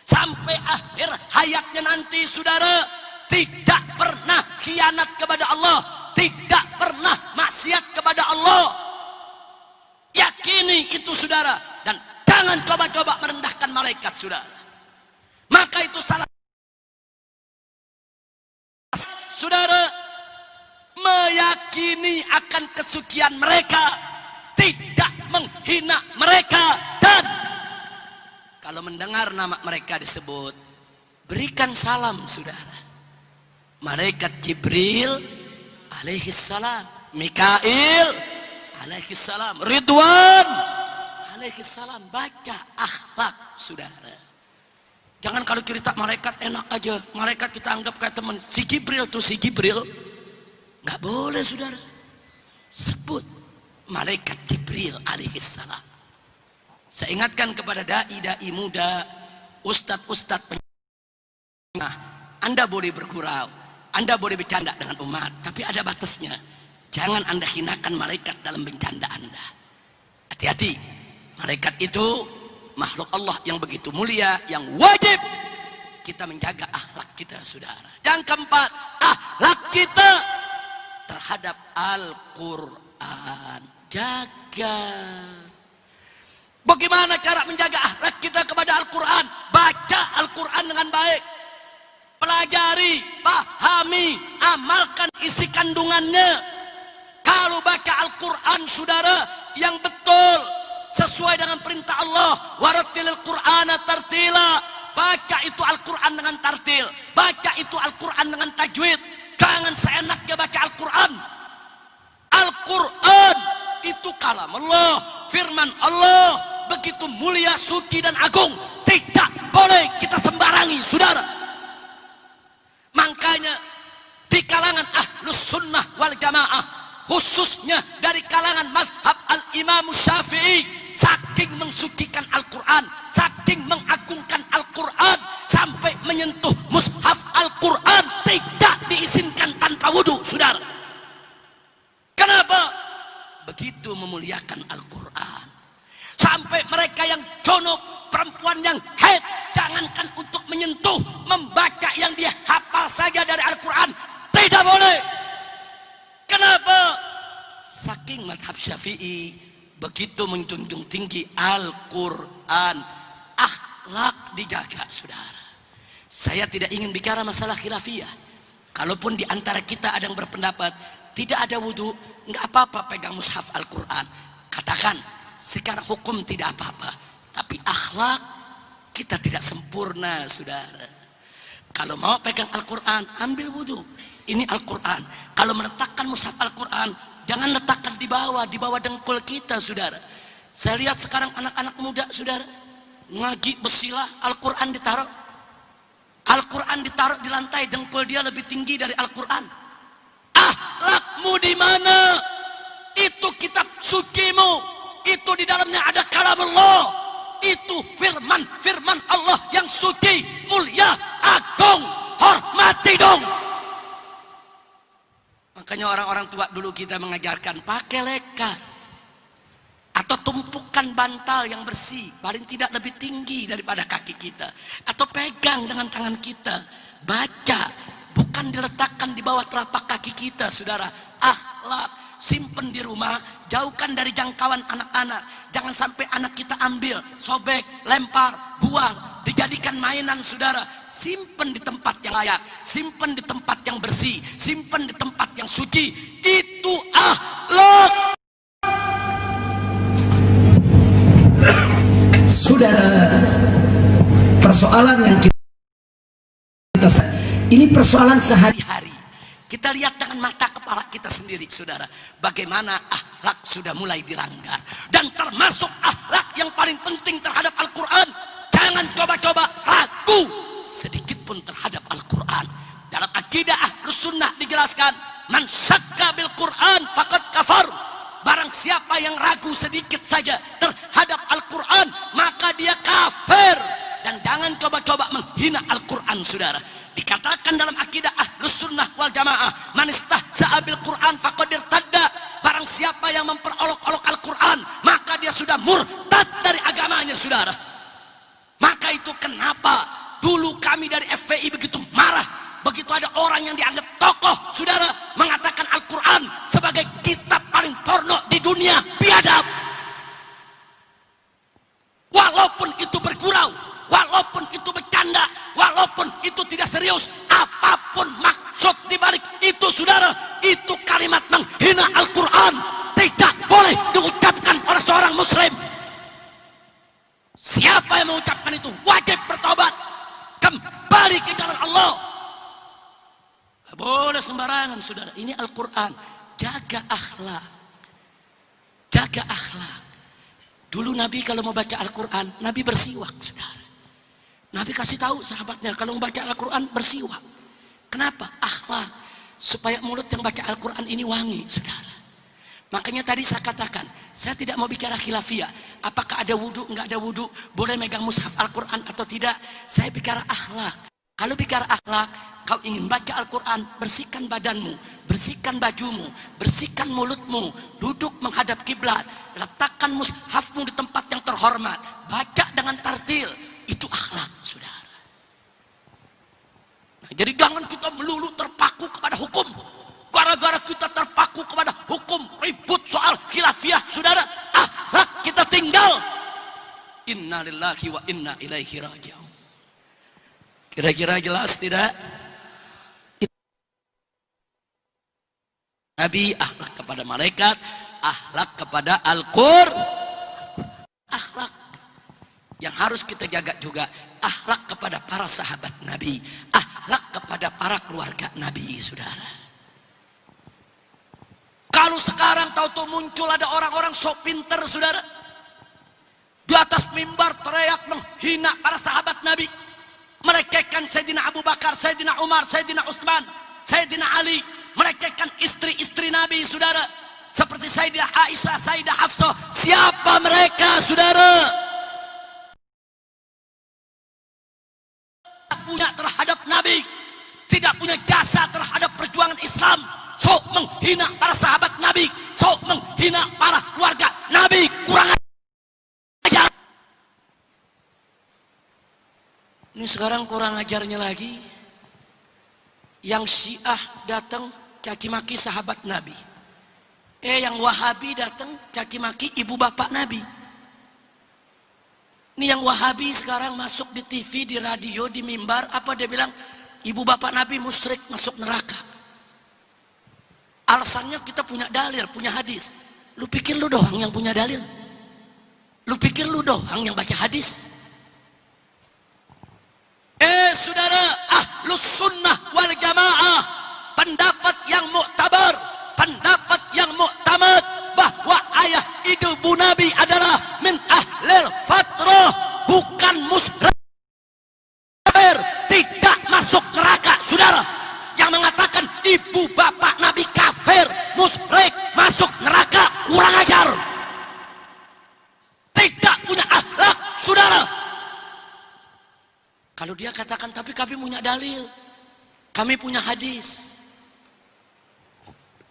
sampai akhir hayatnya nanti, saudara, tidak pernah khianat kepada Allah, tidak pernah maksiat kepada Allah. Yakini itu, saudara, dan jangan coba-coba merendahkan malaikat, saudara. Maka itu salah, saudara, meyakini akan kesucian mereka, tidak menghina mereka, dan kalau mendengar nama mereka disebut, berikan salam, saudara. Malaikat Jibril alaihissalam, Mikail alaihissalam, Ridwan alaihissalam. Baca akhlak, saudara. Jangan kalau cerita malaikat enak aja, malaikat kita anggap kayak teman. Si Jibril tuh, si Jibril Nggak boleh saudara. Sebut malaikat Jibril alaihissalam. Saya ingatkan kepada dai-dai muda, ustadz-ustadz nah, Anda boleh bergurau, Anda boleh bercanda dengan umat, tapi ada batasnya. Jangan Anda hinakan malaikat dalam bercanda Anda. Hati-hati, malaikat itu makhluk Allah yang begitu mulia, yang wajib kita menjaga akhlak kita saudara. Yang keempat, akhlak kita terhadap Al-Quran. Jaga. Bagaimana cara menjaga akhlak kita kepada Al-Quran? Baca Al-Quran dengan baik, pelajari, pahami, amalkan isi kandungannya. Kalau baca Al-Quran saudara yang betul sesuai dengan perintah Allah, warattilil Qur'ana tartila, baca itu Al-Quran dengan tartil, baca itu Al-Quran dengan tajwid. Jangan seenaknya baca Al-Quran. Al-Quran itu kalam Allah, firman Allah, begitu mulia, suci dan agung, tidak boleh kita sembarangi saudara. Makanya di kalangan Ahlus Sunnah wal Jamaah, khususnya dari kalangan mazhab Al-Imam Syafi'i, saking mensucikan Al-Quran, saking mengagungkan Al-Quran, sampai menyentuh mushaf Al-Quran tidak diizinkan tanpa wudhu saudara. Kenapa? Begitu memuliakan Al-Quran. Sampai mereka yang junub, perempuan yang haid, jangankan untuk menyentuh, membaca yang dia hafal saja dari Al-Quran, tidak boleh. Kenapa? Saking mazhab Syafi'i begitu menjunjung tinggi Al-Quran, akhlak dijaga saudara. Saya tidak ingin bicara masalah khilafiyah. Kalaupun di antara kita ada yang berpendapat tidak ada wudhu, nggak apa-apa pegang mushaf Al-Quran, katakan secara hukum tidak apa-apa. Tapi akhlak kita tidak sempurna saudara. Kalau mau pegang Al-Quran, ambil wudhu. Ini Al-Quran. Kalau meletakkan mushaf Al-Quran, jangan letakkan di bawah dengkul kita saudara. Saya lihat sekarang anak-anak muda saudara, ngaji besilah, Al-Quran ditaruh. Al-Quran ditaruh di lantai, dengkul dia lebih tinggi dari Al-Quran. Akhlakmu di mana? Itu kitab sucimu, itu di dalamnya ada kalam Allah, itu firman Allah yang suci, mulia, agung, hormati dong. Makanya orang-orang tua dulu kita mengajarkan pakai lekar atau tumpukan bantal yang bersih, paling tidak lebih tinggi daripada kaki kita, atau pegang dengan tangan kita, baca, bukan diletakkan di bawah telapak kaki kita saudara. Akhlak simpen di rumah, jauhkan dari jangkauan anak-anak. Jangan sampai anak kita ambil, sobek, lempar, buang, dijadikan mainan saudara. Simpen di tempat yang layak, simpen di tempat yang bersih, simpen di tempat yang suci. Itu akhlak saudara. Persoalan yang kita ini persoalan sehari-hari. Kita lihat dengan mata kepala kita sendiri saudara, bagaimana akhlak sudah mulai dilanggar. Dan termasuk akhlak yang paling penting terhadap Al-Quran, jangan coba-coba ragu sedikit pun terhadap Al-Quran. Dalam akidah Ahlus Sunnah dijelaskan, man syakka bil Quran faqad kafar. Barang siapa yang ragu sedikit saja terhadap Al-Quran, maka dia kafir. Dan jangan coba-coba menghina Al-Quran saudara. Dikatakan dalam akidah Ahlus Sunnah wal Jamaah, man istahza'a bil Quran faqad irtadda. Barang siapa yang memperolok-olok Al-Quran, maka dia sudah murtad dari agamanya saudara. Maka itu kenapa dulu kami dari FPI begitu marah begitu ada orang yang dianggap tokoh saudara mengatakan Al-Quran sebagai kitab paling porno di dunia, biadab. Walaupun itu bergurau, walaupun itu bercanda, walaupun itu tidak serius, apapun maksud dibalik itu saudara, itu kalimat menghina Al-Quran, tidak boleh diucapkan oleh seorang muslim. Siapa yang mengucapkan itu wajib bertobat, kembali ke jalan Allah. Gak boleh sembarangan saudara. Ini Al-Quran. Jaga akhlak, jaga akhlak. Dulu Nabi kalau mau baca Al-Quran, Nabi bersiwak saudara. Nabi kasih tahu sahabatnya kalau membaca Al-Quran bersiwak. Kenapa? Akhlak. supaya mulut yang baca Al-Quran ini wangi, saudara. Makanya tadi saya katakan, saya tidak mau bicara khilafiyah, apakah ada wudhu, enggak ada wudhu, boleh megang mushaf Al-Quran atau tidak. Saya bicara akhlak. Kalau bicara akhlak, kau ingin baca Al-Quran, bersihkan badanmu, bersihkan bajumu, bersihkan mulutmu, duduk menghadap kiblat, letakkan mushafmu di tempat yang terhormat, baca dengan tartil. Itu akhlak, saudara. Nah, jadi jangan kita melulu terpaku kepada hukum. Gara-gara kita terpaku kepada hukum, ribut soal khilafiyah, saudara, akhlak kita tinggal. Inna lillahi wa inna ilaihi raji'un. Kira-kira jelas tidak? Nabi, akhlak kepada malaikat, akhlak kepada Al-Qur'an. Akhlak yang harus kita jaga juga, akhlak kepada para sahabat Nabi, akhlak kepada para keluarga Nabi, saudara. Kalau sekarang tahu-tahu muncul ada orang-orang sok pinter, saudara, di atas mimbar teriak menghina para sahabat Nabi, melecehkan Sayyidina Abu Bakar, Sayyidina Umar, Sayyidina Utsman, Sayyidina Ali, melecehkan istri-istri Nabi, saudara, seperti Sayyidah Aisyah, Sayyidah Hafsah. Siapa mereka, saudara? Tidak punya terhadap Nabi, tidak punya jasa terhadap perjuangan Islam, sok menghina para sahabat Nabi, sok menghina para keluarga Nabi. Kurang ajar. Ini sekarang kurang ajarnya lagi, yang Syiah datang caci maki sahabat Nabi, yang Wahabi datang caci maki ibu bapak Nabi. Ini yang Wahabi sekarang masuk di TV, di radio, di mimbar, apa dia bilang? Ibu bapak Nabi musyrik, masuk neraka. Alasannya kita punya dalil, punya hadis. Lu pikir lu doang yang punya dalil? Lu pikir lu doang yang baca hadis? Saudara, ahlus sunnah wal jamaah, pendapat yang muktabar, pendapat yang muktamad, bahwa ayah ibu Nabi adalah min ahlil fatrah, bukan musyrik, tidak masuk neraka, saudara. Yang mengatakan ibu bapak Nabi kafir, musyrik, masuk neraka, kurang ajar, tidak punya akhlak, saudara. Kalau dia katakan, tapi kami punya dalil, kami punya hadis,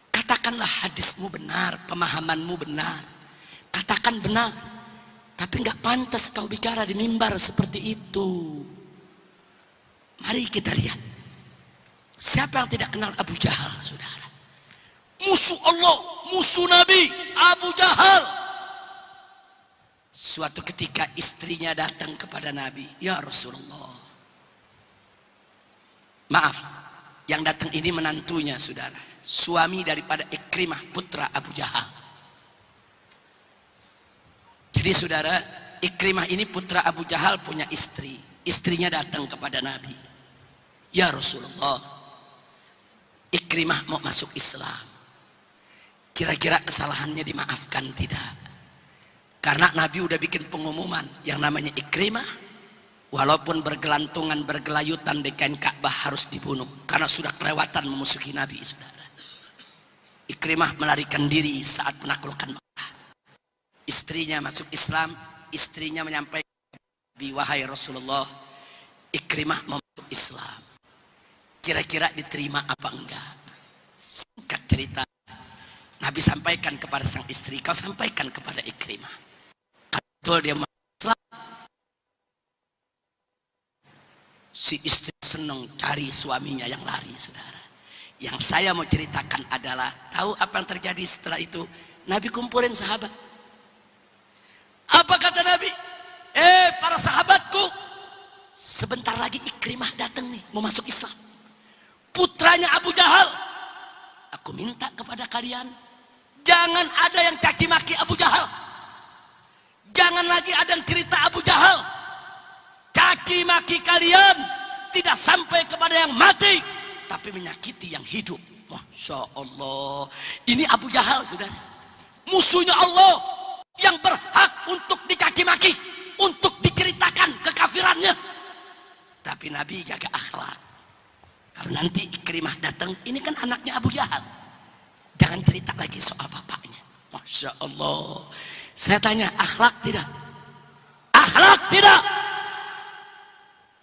katakanlah hadismu benar, pemahamanmu benar, katakan benar, tapi nggak pantas kau bicara di mimbar seperti itu. Mari kita lihat, siapa yang tidak kenal Abu Jahal, saudara? Musuh Allah, musuh Nabi, Abu Jahal. Suatu ketika istrinya datang kepada Nabi, ya Rasulullah, maaf, yang datang ini menantunya, saudara, suami daripada Ikrimah putra Abu Jahal. Jadi saudara, Ikrimah ini putra Abu Jahal punya istri, istrinya datang kepada Nabi, ya Rasulullah, Ikrimah mau masuk Islam, kira-kira kesalahannya dimaafkan tidak? Karena Nabi udah bikin pengumuman, yang namanya Ikrimah walaupun bergelantungan, bergelayutan di kain Ka'bah harus dibunuh, karena sudah kelewatan memusuhi Nabi, saudara. Ikrimah melarikan diri saat menaklukkan Makkah. Istrinya masuk Islam, istrinya menyampaikan, wahai Rasulullah, Ikrimah mau masuk Islam, kira-kira diterima apa enggak? Singkat cerita, Nabi sampaikan kepada sang istri, kau sampaikan kepada Ikrimah, betul dia masuk Islam. Si istri senang cari suaminya yang lari, saudara. Yang saya mau ceritakan adalah, tahu apa yang terjadi setelah itu? Nabi kumpulin sahabat. Apa kata Nabi? Para sahabatku, sebentar lagi Ikrimah datang nih, mau masuk Islam, putranya Abu Jahal. Aku minta kepada kalian, jangan ada yang caci maki Abu Jahal, jangan lagi ada yang cerita Abu Jahal. Caci maki kalian tidak sampai kepada yang mati, tapi menyakiti yang hidup. Masya Allah, ini Abu Jahal, saudara, musuhnya Allah, yang berhak untuk dicaci maki, untuk diceritakan kekafirannya. Tapi Nabi jaga akhlak. Kalau Kalau nanti Ikrimah datang, ini kan anaknya Abu Jahal, jangan cerita lagi soal bapaknya. Masya Allah. Saya tanya, akhlak tidak? Akhlak tidak?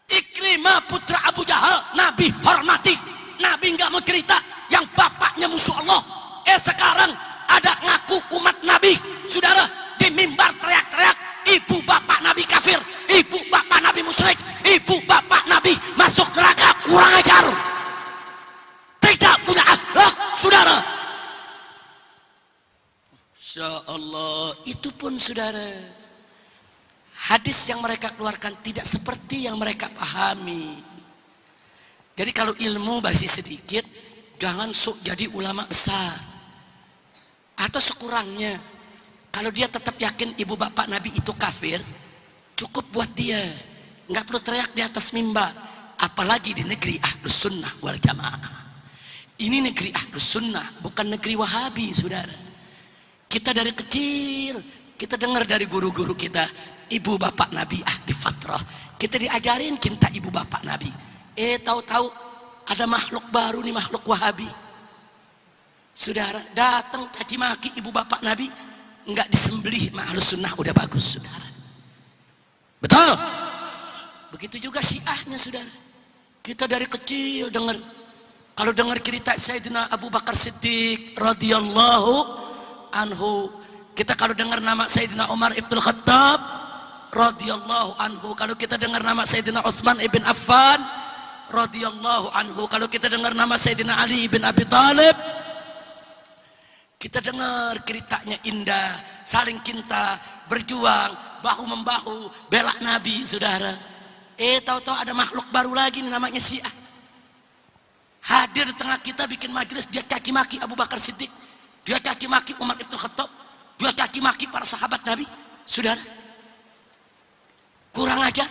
Ikrimah putra Abu Jahal, Nabi hormati, Nabi nggak mau cerita yang bapaknya musuh Allah. Sekarang ada ngaku umat Nabi, saudara, di mimbar teriak-teriak, ibu bapak Nabi kafir, ibu bapak Nabi musyrik, ibu bapak Nabi masuk neraka, kurang ajar, tidak punya akhlak, saudara. Insya Allah, itu pun saudara, hadis yang mereka keluarkan tidak seperti yang mereka pahami. Jadi kalau ilmu masih sedikit, jangan sok jadi ulama besar. Atau sekurangnya, kalau dia tetap yakin ibu bapak Nabi itu kafir, cukup buat dia, nggak perlu teriak di atas mimbar. Apalagi di negeri Ahlus Sunnah wal Jamaah. Ini negeri Ahlus Sunnah, bukan negeri Wahabi, saudara. Kita dari kecil, kita dengar dari guru-guru kita, ibu bapak Nabi ahli fatrah. Kita diajarin cinta ibu bapak Nabi. Tahu-tahu ada makhluk baru nih, makhluk Wahabi. Saudara, datang caci maki ibu bapak Nabi, nggak disembelih, Ahlus Sunnah udah bagus, saudara. Betul? Begitu juga Syiahnya, saudara. Kita dari kecil dengar, kalau dengar cerita Sayyidina Abu Bakar Siddiq radhiyallahu anhu, kita kalau dengar nama Sayyidina Umar ibn Khattab radhiyallahu anhu, kalau kita dengar nama Sayyidina Utsman ibn Affan radhiyallahu anhu, kalau kita dengar nama Sayyidina Ali ibn Abi Thalib, kita dengar ceritanya indah, saling cinta, berjuang, bahu membahu, bela Nabi, saudara. Tahu-tahu ada makhluk baru lagi nih, namanya Syiah. Hadir di tengah kita, bikin majelis, dia caci maki Abu Bakar Siddiq, dia caci maki Umar ibn Khattab, dia caci maki para sahabat Nabi, saudara. Kurang ajar.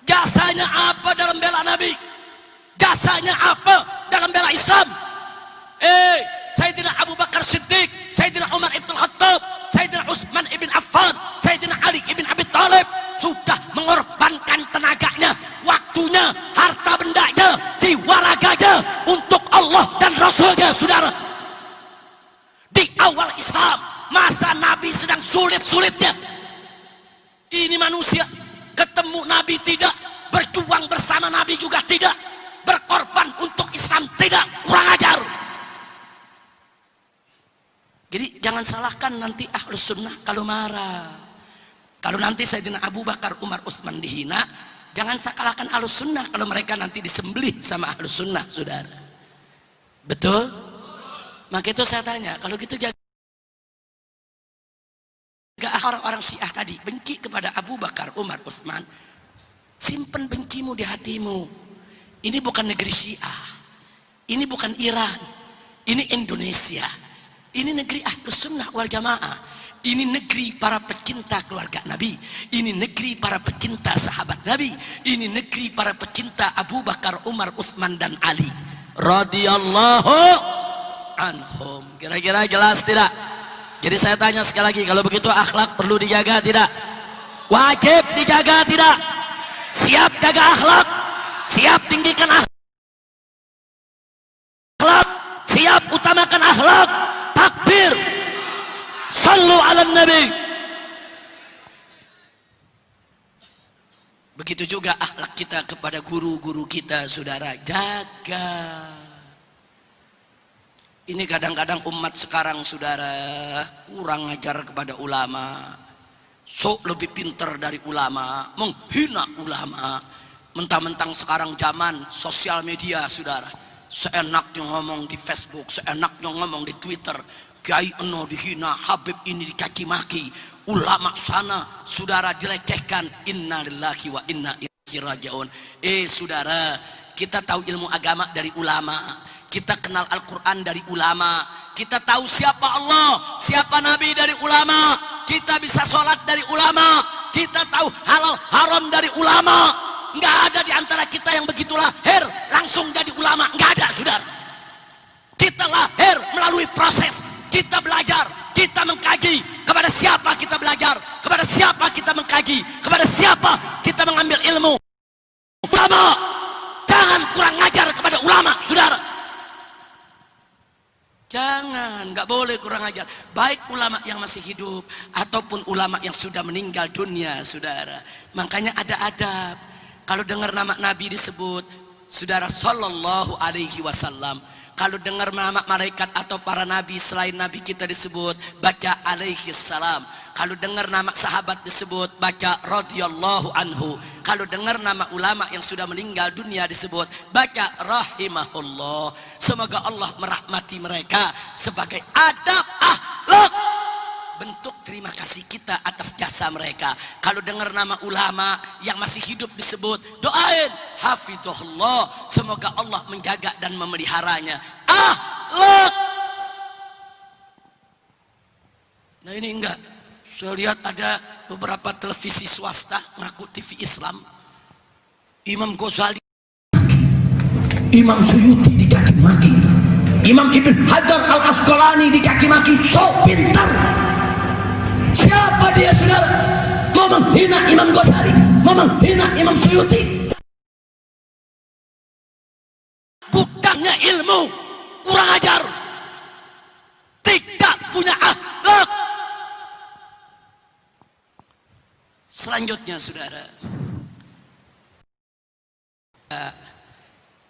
Jasanya apa dalam bela Nabi? Jasanya apa dalam bela Islam? Sayyidina Abu Bakar Siddiq, Sayyidina Umar ibn Khattab, Sayyidina Utsman ibn Affan, Sayyidina Ali ibn Abi Thalib sudah mengorbankan tenaganya, waktunya, harta bendanya, jiwa raganya untuk Allah dan Rasulnya, saudara. Di awal Islam, masa Nabi sedang sulit-sulitnya, ini manusia ketemu Nabi tidak, berjuang bersama Nabi juga tidak, berkorban untuk Islam tidak, kurang ajar. Jadi jangan salahkan nanti Ahlus Sunnah kalau marah. Kalau nanti Sayyidina Abu Bakar, Umar, Utsman dihina, jangan salahkan Ahlus Sunnah kalau mereka nanti disembelih sama Ahlus Sunnah, saudara. Betul? Maka itu saya tanya, kalau gitu jaga orang-orang Syiah tadi benci kepada Abu Bakar, Umar, Utsman, simpen bencimu di hatimu. Ini bukan negeri Syiah, ini bukan Iran, ini Indonesia. Ini negeri Ahlus Sunnah wal Jamaah. Ini negeri para pecinta keluarga Nabi. Ini negeri para pecinta sahabat Nabi. Ini negeri para pecinta Abu Bakar, Umar, Utsman dan Ali radhiyallahu anhum. Kira-kira jelas tidak? Jadi saya tanya sekali lagi, kalau begitu akhlak perlu dijaga tidak? Wajib dijaga tidak? Siap jaga akhlak? Siap tinggikan akhlak? Siap utamakan akhlak? Takbir, sallu ala nabi. Begitu juga akhlak kita kepada guru-guru kita, saudara, jaga. Ini kadang-kadang umat sekarang, saudara, kurang ajar kepada ulama, sok lebih pinter dari ulama, menghina ulama. Mentang-mentang sekarang zaman sosial media, saudara, seenaknya ngomong di Facebook, seenaknya ngomong di Twitter, Kiai Eno dihina, Habib ini dicaci maki, ulama sana, saudara, dilecehkan. Innalillahi wa inna ilaihi raji'un. Saudara, kita tahu ilmu agama dari ulama, kita kenal Al-Quran dari ulama, kita tahu siapa Allah, siapa Nabi dari ulama, kita bisa sholat dari ulama, kita tahu halal haram dari ulama. Nggak ada di antara kita yang begitu lahir langsung jadi ulama, nggak ada, saudara. Kita lahir melalui proses, kita belajar, kita mengkaji. Kepada siapa kita belajar, kepada siapa kita mengkaji, kepada siapa kita mengambil ilmu? Ulama. Jangan kurang ajar kepada ulama. Jangan, nggak boleh kurang ajar. Baik ulama yang masih hidup ataupun ulama yang sudah meninggal dunia, saudara. Makanya ada adab. Kalau dengar nama Nabi disebut, saudara, sallallahu alaihi wasallam. Kalau dengar nama malaikat atau para nabi selain nabi kita disebut, baca alaihi salam. Kalau dengar nama sahabat disebut, baca radhiyallahu anhu. Kalau dengar nama ulama yang sudah meninggal dunia disebut, baca rahimahullah. Semoga Allah merahmati mereka sebagai adab akhlak, bentuk terima kasih kita atas jasa mereka. Kalau dengar nama ulama yang masih hidup disebut, doain hafizahullah, semoga Allah menjaga dan memeliharanya. Akhlak. Nah ini enggak. Saya lihat ada beberapa televisi swasta ngaku TV Islam. Imam Ghazali, Imam Suyuti dikaki maki, Imam Ibn Hajar Al Asqalani dikaki maki. So pintar. Siapa dia, saudara? Mau menghina Imam Ghazali, mau menghina Imam Suyuti. Kurangnya ilmu, kurang ajar, tidak punya akhlak. Selanjutnya, saudara,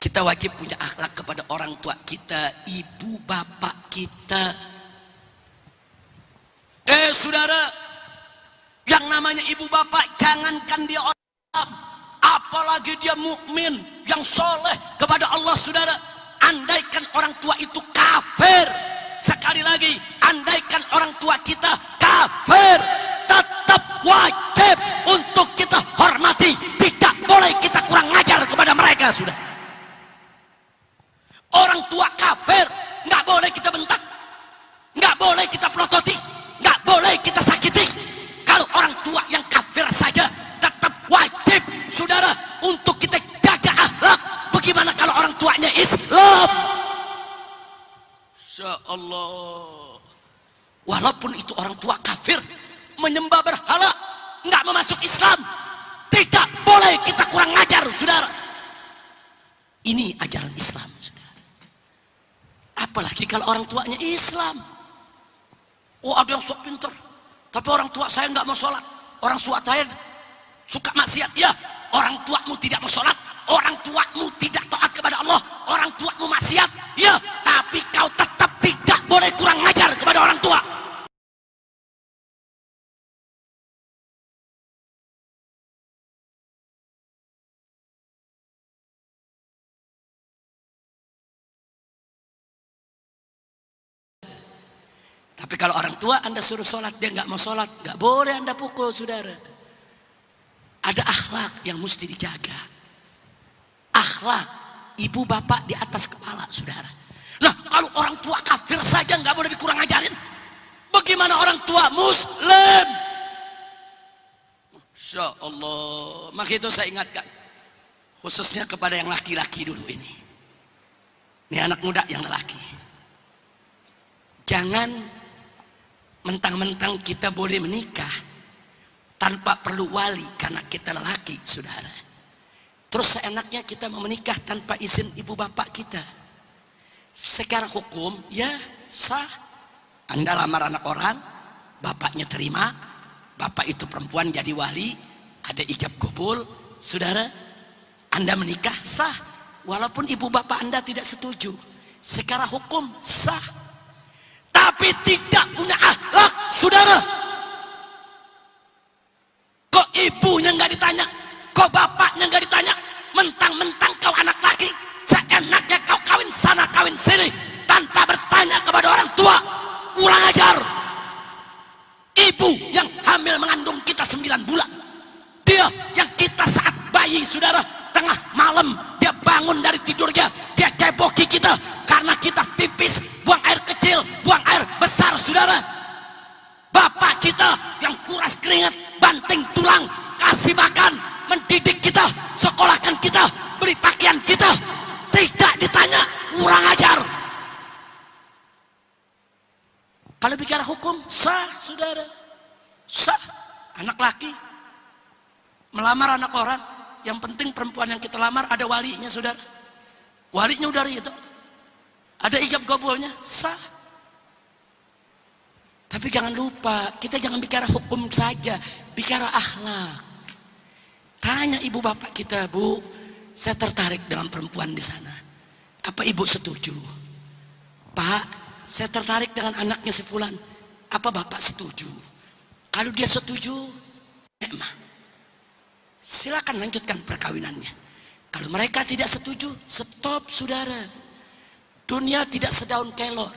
kita wajib punya akhlak kepada orang tua kita, ibu bapak kita. Saudara, yang namanya ibu bapak, jangankan dia orang Islam, apalagi dia mukmin yang soleh kepada Allah, saudara. Andaikan orang tua itu kafir, sekali lagi, andaikan orang tua kita kafir, tetap wajib untuk kita hormati. Tidak boleh kita kurang ajar kepada mereka, sudah. Orang tua kafir nggak boleh kita bentak, nggak boleh kita pelototi, nggak boleh kita sakiti. Kalau orang tua yang kafir saja tetap wajib, saudara, untuk kita jaga akhlak. Bagaimana kalau orang tuanya Islam? Insya Allah, walaupun itu orang tua kafir, menyembah berhala, nggak memasuk Islam, tidak boleh kita kurang ajar, saudara. Ini ajaran Islam, saudara. Apalagi kalau orang tuanya Islam. Oh, ada yang sok pintar, tapi orang tua saya nggak mau sholat, orang tua saya suka maksiat. Ya, orang tuamu tidak mau sholat, orang tuamu tidak taat kepada Allah, orang tuamu maksiat, ya, tapi kau tetap tidak boleh kurang ajar kepada orang tua. Tapi kalau orang tua Anda suruh sholat, dia nggak mau sholat, nggak boleh Anda pukul, saudara. Ada akhlak yang mesti dijaga. Akhlak ibu bapak di atas kepala, saudara. Nah, kalau orang tua kafir saja nggak boleh dikurang ajarin, bagaimana orang tua Muslim? Insya Allah. Maka itu saya ingatkan, khususnya kepada yang laki-laki dulu ini. Ini anak muda yang lelaki. Jangan mentang-mentang kita boleh menikah tanpa perlu wali karena kita lelaki, saudara. Terus seenaknya kita mau menikah tanpa izin ibu bapak kita. Secara hukum, ya sah. Anda lamar anak orang, bapaknya terima, bapak itu perempuan jadi wali, ada ijab kabul, saudara. Anda menikah sah, walaupun ibu bapak Anda tidak setuju. Secara hukum sah. Tapi tidak punya akhlak, saudara. Kok ibunya nggak ditanya, kok bapaknya nggak ditanya, mentang-mentang kau anak laki, seenaknya kau kawin sana kawin sini tanpa bertanya kepada orang tua. Kurang ajar. Ibu yang hamil mengandung kita 9 bulan, dia yang kita saat bayi, saudara, tengah malam dia bangun dari tidurnya, dia ceboki kita karena kita pipis, buang air kecil, buang air besar, saudara. Bapak kita yang kuras keringat, banting tulang, kasih makan, mendidik kita, sekolahkan kita, beli pakaian kita, tidak ditanya. Kurang ajar. Kalau bicara hukum sah, saudara, sah. Anak laki melamar anak orang, yang penting perempuan yang kita lamar ada walinya, saudara. Walinya udah itu, ada ijab kabulnya, sah. Tapi jangan lupa, kita jangan bicara hukum saja, bicara akhlak. Tanya ibu bapak kita, Bu, saya tertarik dengan perempuan di sana. Apa ibu setuju? Pak, saya tertarik dengan anaknya si fulan. Apa bapak setuju? Kalau dia setuju, memang silakan lanjutkan perkawinannya. Kalau mereka tidak setuju, stop saudara. Dunia tidak sedaun kelor.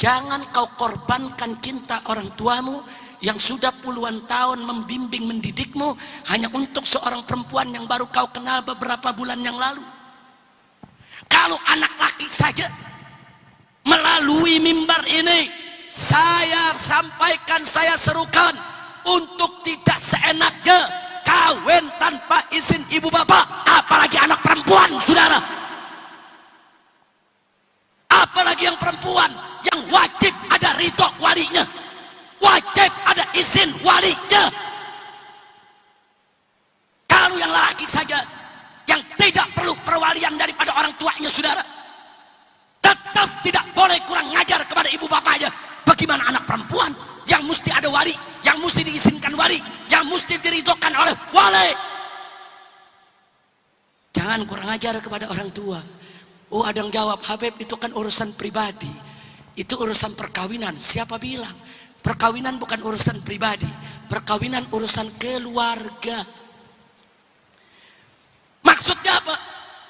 Jangan kau korbankan cinta orang tuamu yang sudah puluhan tahun membimbing mendidikmu hanya untuk seorang perempuan yang baru kau kenal beberapa bulan yang lalu. Kalau anak laki saja, melalui mimbar ini saya sampaikan, saya serukan untuk tidak seenaknya kawin tanpa izin ibu bapak, apalagi anak perempuan, saudara. Apalagi yang perempuan, yang wajib ada ridho walinya, wajib ada izin walinya. Kalau yang laki saja yang tidak perlu perwalian daripada orang tuanya, saudara, tetap tidak boleh kurang ngajar kepada ibu bapaknya. Bagaimana anak perempuan yang mesti ada wali, yang mesti diizinkan wali, yang mesti diridhokan oleh wali? Jangan kurang ajar kepada orang tua. Oh, ada yang jawab, Habib, itu kan urusan pribadi, itu urusan perkawinan. Siapa bilang? Perkawinan bukan urusan pribadi, perkawinan urusan keluarga. Maksudnya apa?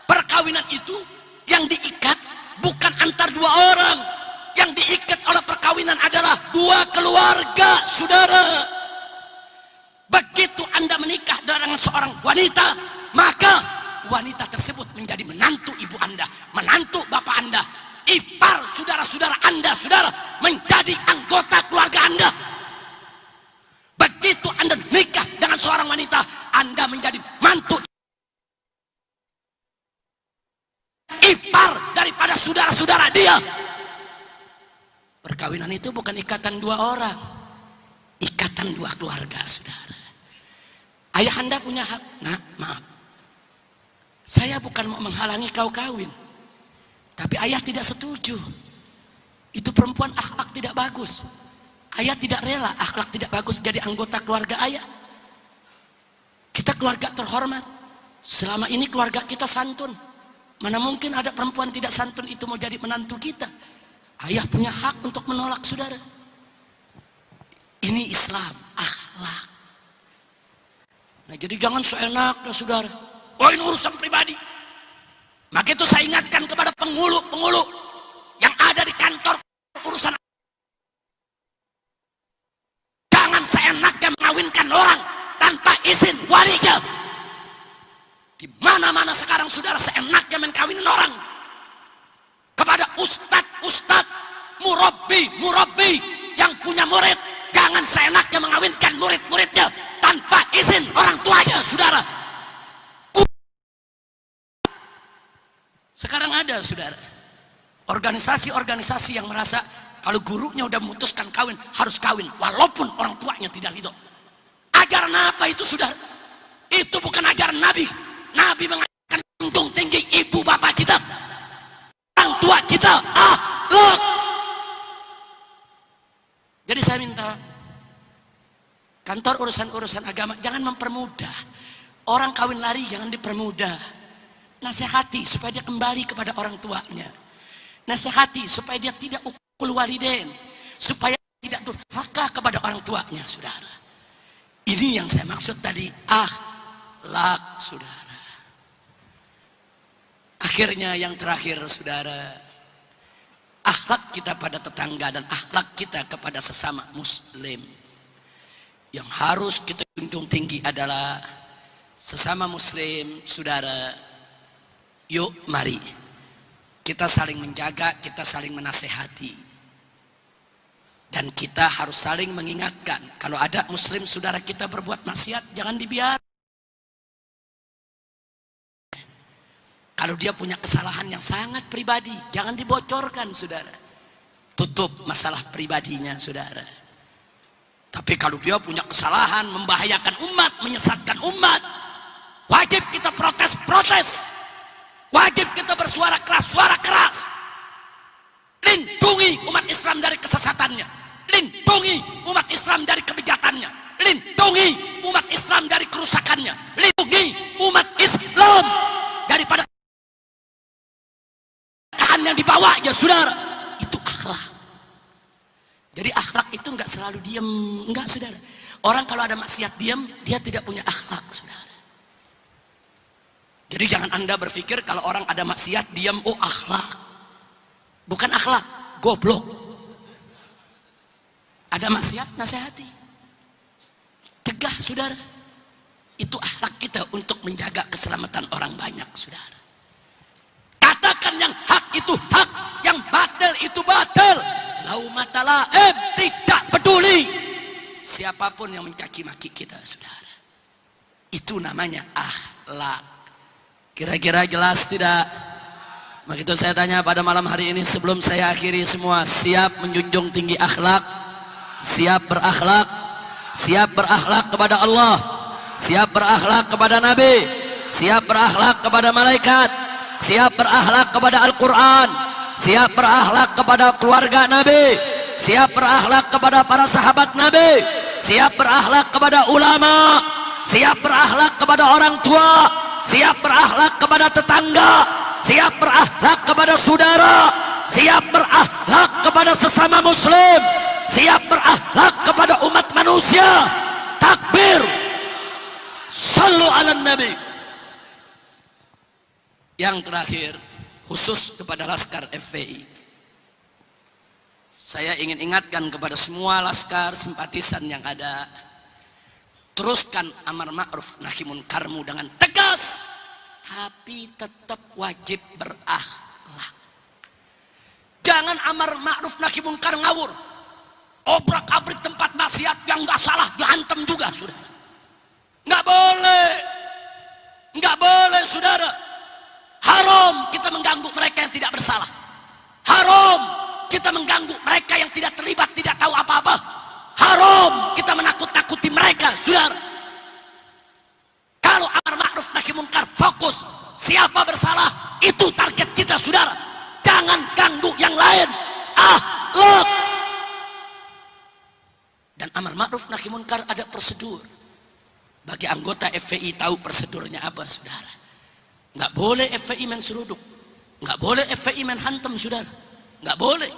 Perkawinan itu yang diikat bukan antar dua orang, yang diikat oleh perkawinan adalah dua keluarga, saudara. Begitu Anda menikah dengan seorang wanita, maka wanita tersebut menjadi menantu ibu Anda, menantu bapak Anda, ipar saudara-saudara Anda, saudara, menjadi anggota keluarga Anda. Begitu Anda nikah dengan seorang wanita, Anda menjadi mantu ipar daripada saudara-saudara dia. Perkawinan itu bukan ikatan dua orang, ikatan dua keluarga, saudara. Ayah Anda punya hak. Nah, maaf, saya bukan mau menghalangi kau kawin, tapi ayah tidak setuju. Itu perempuan akhlak tidak bagus. Ayah tidak rela akhlak tidak bagus jadi anggota keluarga ayah. Kita keluarga terhormat. Selama ini keluarga kita santun. Mana mungkin ada perempuan tidak santun itu mau jadi menantu kita. Ayah punya hak untuk menolak, saudara. Ini Islam, akhlak. Nah, jadi jangan seenaknya, saudara. Oh, ini urusan pribadi. Maka itu saya ingatkan kepada penghulu-penghulu yang ada di kantor urusan. Jangan seenaknya mengawinkan orang tanpa izin walinya. Di mana-mana sekarang, saudara, seenaknya mengkawinin orang. Kepada ustadz-ustadz, murabbi yang punya murid, jangan seenaknya mengawinkan murid-muridnya tanpa izin orang tuanya, saudara. Sekarang ada, saudara, organisasi-organisasi yang merasa kalau gurunya udah memutuskan kawin, harus kawin walaupun orang tuanya tidak ridho. Ajaran apa itu, saudara? Itu bukan ajaran Nabi. Nabi mengajarkan untung tinggi ibu bapak kita, orang tua kita, akhlak. Jadi saya minta kantor urusan-urusan agama jangan mempermudah. Orang kawin lari jangan dipermudah. Nasihati supaya dia kembali kepada orang tuanya. Nasihati supaya dia tidak ukul walidain, supaya tidak durhaka kepada orang tuanya, saudara. Ini yang saya maksud tadi, akhlak, saudara. Akhirnya yang terakhir, saudara, akhlak kita pada tetangga dan akhlak kita kepada sesama muslim. Yang harus kita junjung tinggi adalah sesama muslim, saudara. Yuk, mari kita saling menjaga, kita saling menasehati, dan kita harus saling mengingatkan. Kalau ada muslim saudara kita berbuat maksiat, jangan dibiarkan. Kalau dia punya kesalahan yang sangat pribadi, jangan dibocorkan, saudara. Tutup masalah pribadinya, saudara. Tapi kalau dia punya kesalahan membahayakan umat, menyesatkan umat, wajib kita protes. Wajib kita bersuara keras. Lindungi umat Islam dari kesesatannya. Lindungi lindungi umat Islam dari kebijakannya, lindungi umat Islam dari kerusakannya, lindungi umat Islam daripada keadaan yang dibawanya, saudara. Itu akhlak. Jadi akhlak itu nggak selalu diam, nggak, saudara. Orang kalau ada maksiat diam, dia tidak punya akhlak, saudara. Jadi jangan Anda berpikir kalau orang ada maksiat diam, oh akhlak. Bukan akhlak, goblok. Ada maksiat, nasihati. Cegah, saudara. Itu akhlak kita untuk menjaga keselamatan orang banyak, saudara. Katakan yang hak itu hak, yang batil itu batil. Laumata laim, tidak peduli siapapun yang mencaci maki kita, saudara. Itu namanya akhlak. Kira-kira jelas tidak? Begitu saya tanya pada malam hari ini sebelum saya akhiri semua, siap menjunjung tinggi akhlak? Siap berakhlak? Siap berakhlak kepada Allah? Siap berakhlak kepada Nabi? Siap berakhlak kepada malaikat? Siap berakhlak kepada Al-Quran? Siap berakhlak kepada keluarga Nabi? Siap berakhlak kepada para sahabat Nabi? Siap berakhlak kepada ulama? Siap berakhlak kepada orang tua? Siap berakhlak kepada tetangga? Siap berakhlak kepada saudara? Siap berakhlak kepada sesama muslim? Siap berakhlak kepada umat manusia? Takbir! Sallu ala nabi. Yang terakhir, khusus kepada Laskar FPI, saya ingin ingatkan kepada semua laskar simpatisan yang ada, teruskan amar ma'ruf nahi munkarmu dengan tegas, tapi tetap wajib berakhlak. Jangan amar ma'ruf nahi munkar ngawur, obrak-abrik tempat maksiat yang nggak salah dihantam juga, saudara. Nggak boleh, nggak boleh, saudara. Haram kita mengganggu mereka yang tidak bersalah. Haram kita mengganggu mereka yang tidak terlibat, tidak tahu apa-apa. Haram kita menakut-nakuti mereka, saudara. Kalau amar ma'ruf nahi munkar, fokus siapa bersalah, itu target kita, saudara. Jangan ganggu yang lain. Akhlak. Dan amar ma'ruf nahi munkar ada prosedur. Bagi anggota FPI tahu prosedurnya apa, saudara. Nggak boleh FPI main seruduk, nggak boleh FPI main hantam, saudara. Nggak boleh.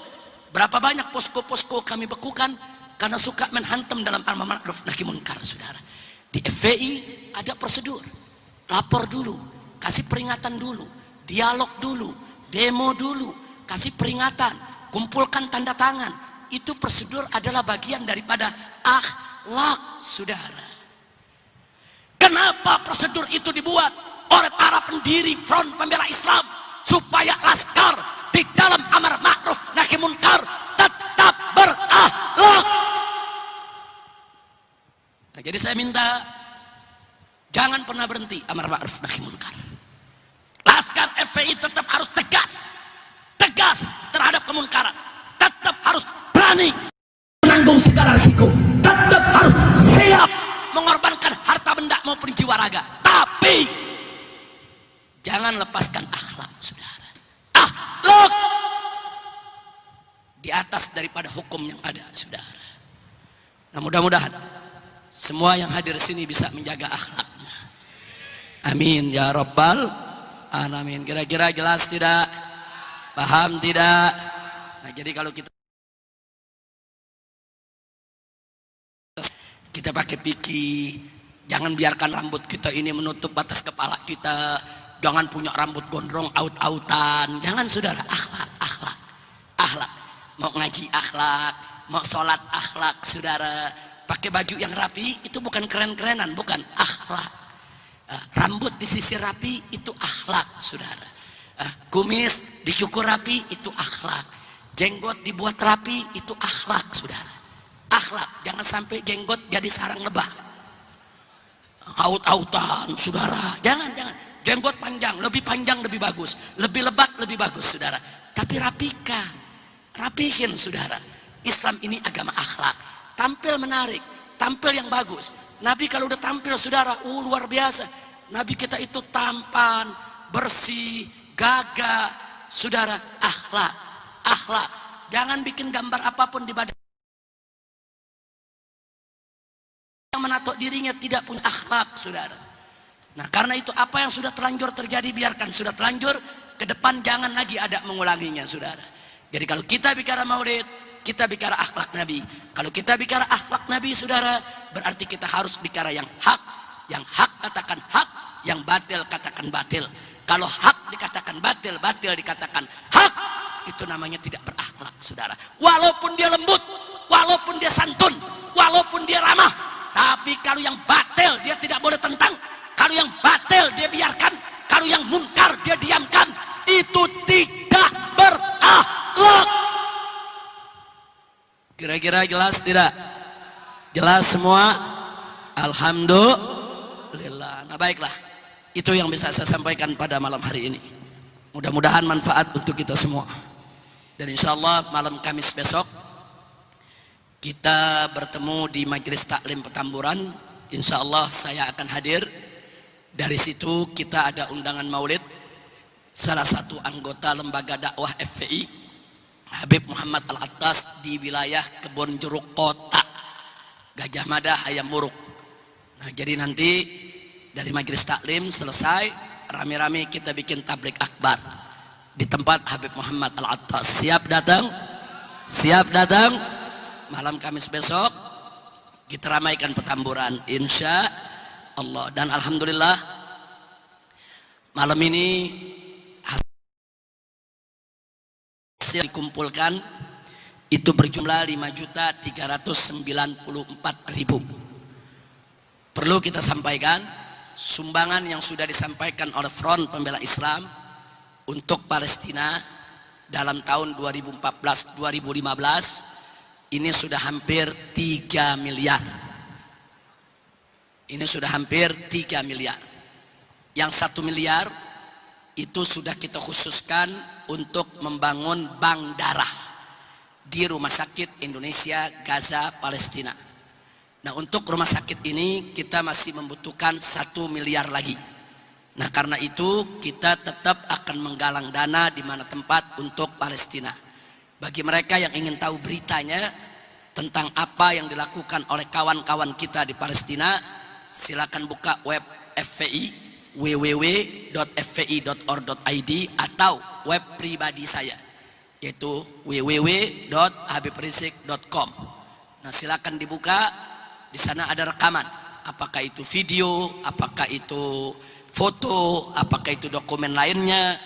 Berapa banyak posko-posko kami bekukan karena suka main hantam dalam amar ma'ruf nahi munkar, saudara. Di FPI ada prosedur. Lapor dulu, kasih peringatan dulu, dialog dulu, demo dulu, kasih peringatan, kumpulkan tanda tangan. Itu prosedur adalah bagian daripada akhlak, saudara. Kenapa prosedur itu dibuat oleh para pendiri Front Pembela Islam? Supaya laskar di dalam amar ma'ruf nahi munkar tetap berakhlak. Nah, jadi saya minta jangan pernah berhenti amar ma'ruf nahi munkar. Laskar FPI tetap harus tegas terhadap kemunkaran, tetap harus berani menanggung segala risiko, tetap harus siap mengorbankan harta benda maupun jiwa raga. Tapi jangan lepaskan akhlak, saudara. Akhlak di atas daripada hukum yang ada, saudara. Nah, mudah-mudahan semua yang hadir sini bisa menjaga akhlaknya. Amin ya rabbal alamin. Kira-kira jelas tidak? Paham tidak? Nah, jadi kalau kita pakai pikir, jangan biarkan rambut kita ini menutup batas kepala kita. Jangan punya rambut gondrong aut-autan. Jangan, saudara. Akhlak. Mau ngaji akhlak, mau sholat akhlak, saudara. Pakai baju yang rapi itu bukan keren-kerenan, bukan akhlak. Rambut disisir rapi itu akhlak, saudara. Kumis dicukur rapi itu akhlak. Jenggot dibuat rapi itu akhlak, saudara. Akhlak, jangan sampai jenggot jadi sarang lebah. Aut-autan, saudara. Jangan. Jenggot panjang lebih bagus, lebih lebat lebih bagus, saudara. Tapi rapihin, saudara. Islam ini agama akhlak. Tampil menarik, tampil yang bagus. Nabi kalau udah tampil, saudara, luar biasa. Nabi kita itu tampan, bersih, gagah, saudara. Akhlak. Jangan bikin gambar apapun di badan. menato dirinya tidak punya akhlak, saudara. Nah, karena itu apa yang sudah terlanjur terjadi biarkan sudah terlanjur, ke depan jangan lagi ada mengulanginya, saudara. Jadi kalau kita bicara maulid, kita bicara akhlak Nabi. Kalau kita bicara akhlak Nabi, saudara, berarti kita harus bicara yang hak. Yang hak katakan hak, yang batil katakan batil. Kalau hak dikatakan batil, batil dikatakan hak, itu namanya tidak berakhlak, saudara. Walaupun dia lembut, walaupun dia santun, walaupun dia ramah, tapi kalau yang batil dia tidak boleh tentang. Kalau yang batil dia biarkan, kalau yang munkar dia diamkan. Itu tidak berakhlak. Kira-kira jelas tidak? Jelas semua? Alhamdulillah. Nah, baiklah, itu yang bisa saya sampaikan pada malam hari ini. Mudah-mudahan manfaat untuk kita semua. Dan insya Allah malam Kamis besok kita bertemu di Majelis Taklim Petamburan. Insya Allah saya akan hadir. Dari situ kita ada undangan maulid salah satu anggota lembaga dakwah FPI, Habib Muhammad Al-Attas, di wilayah Kebon Jeruk Kota, Gajah Mada, Hayam Buruk. Nah, jadi nanti dari Majelis Taklim selesai, rame-rame kita bikin tablik akbar di tempat Habib Muhammad Al-Attas. Siap datang? Siap datang? Malam Kamis besok kita ramaikan Petamburan, insya Allah. Dan alhamdulillah malam ini hasil dikumpulkan itu berjumlah 5.394.000. Perlu kita sampaikan sumbangan yang sudah disampaikan oleh Front Pembela Islam untuk Palestina dalam tahun 2014-2015 ini sudah hampir 3 miliar. Ini sudah hampir 3 miliar. Yang 1 miliar itu sudah kita khususkan untuk membangun bank darah di Rumah Sakit Indonesia Gaza Palestina. Nah, untuk rumah sakit ini kita masih membutuhkan 1 miliar lagi. Nah, karena itu kita tetap akan menggalang dana di mana tempat untuk Palestina. Bagi mereka yang ingin tahu beritanya tentang apa yang dilakukan oleh kawan-kawan kita di Palestina, silakan buka web FPI www.fpi.org.id atau web pribadi saya yaitu www.habibrisik.com. Nah, silakan dibuka, di sana ada rekaman, apakah itu video, apakah itu foto, apakah itu dokumen lainnya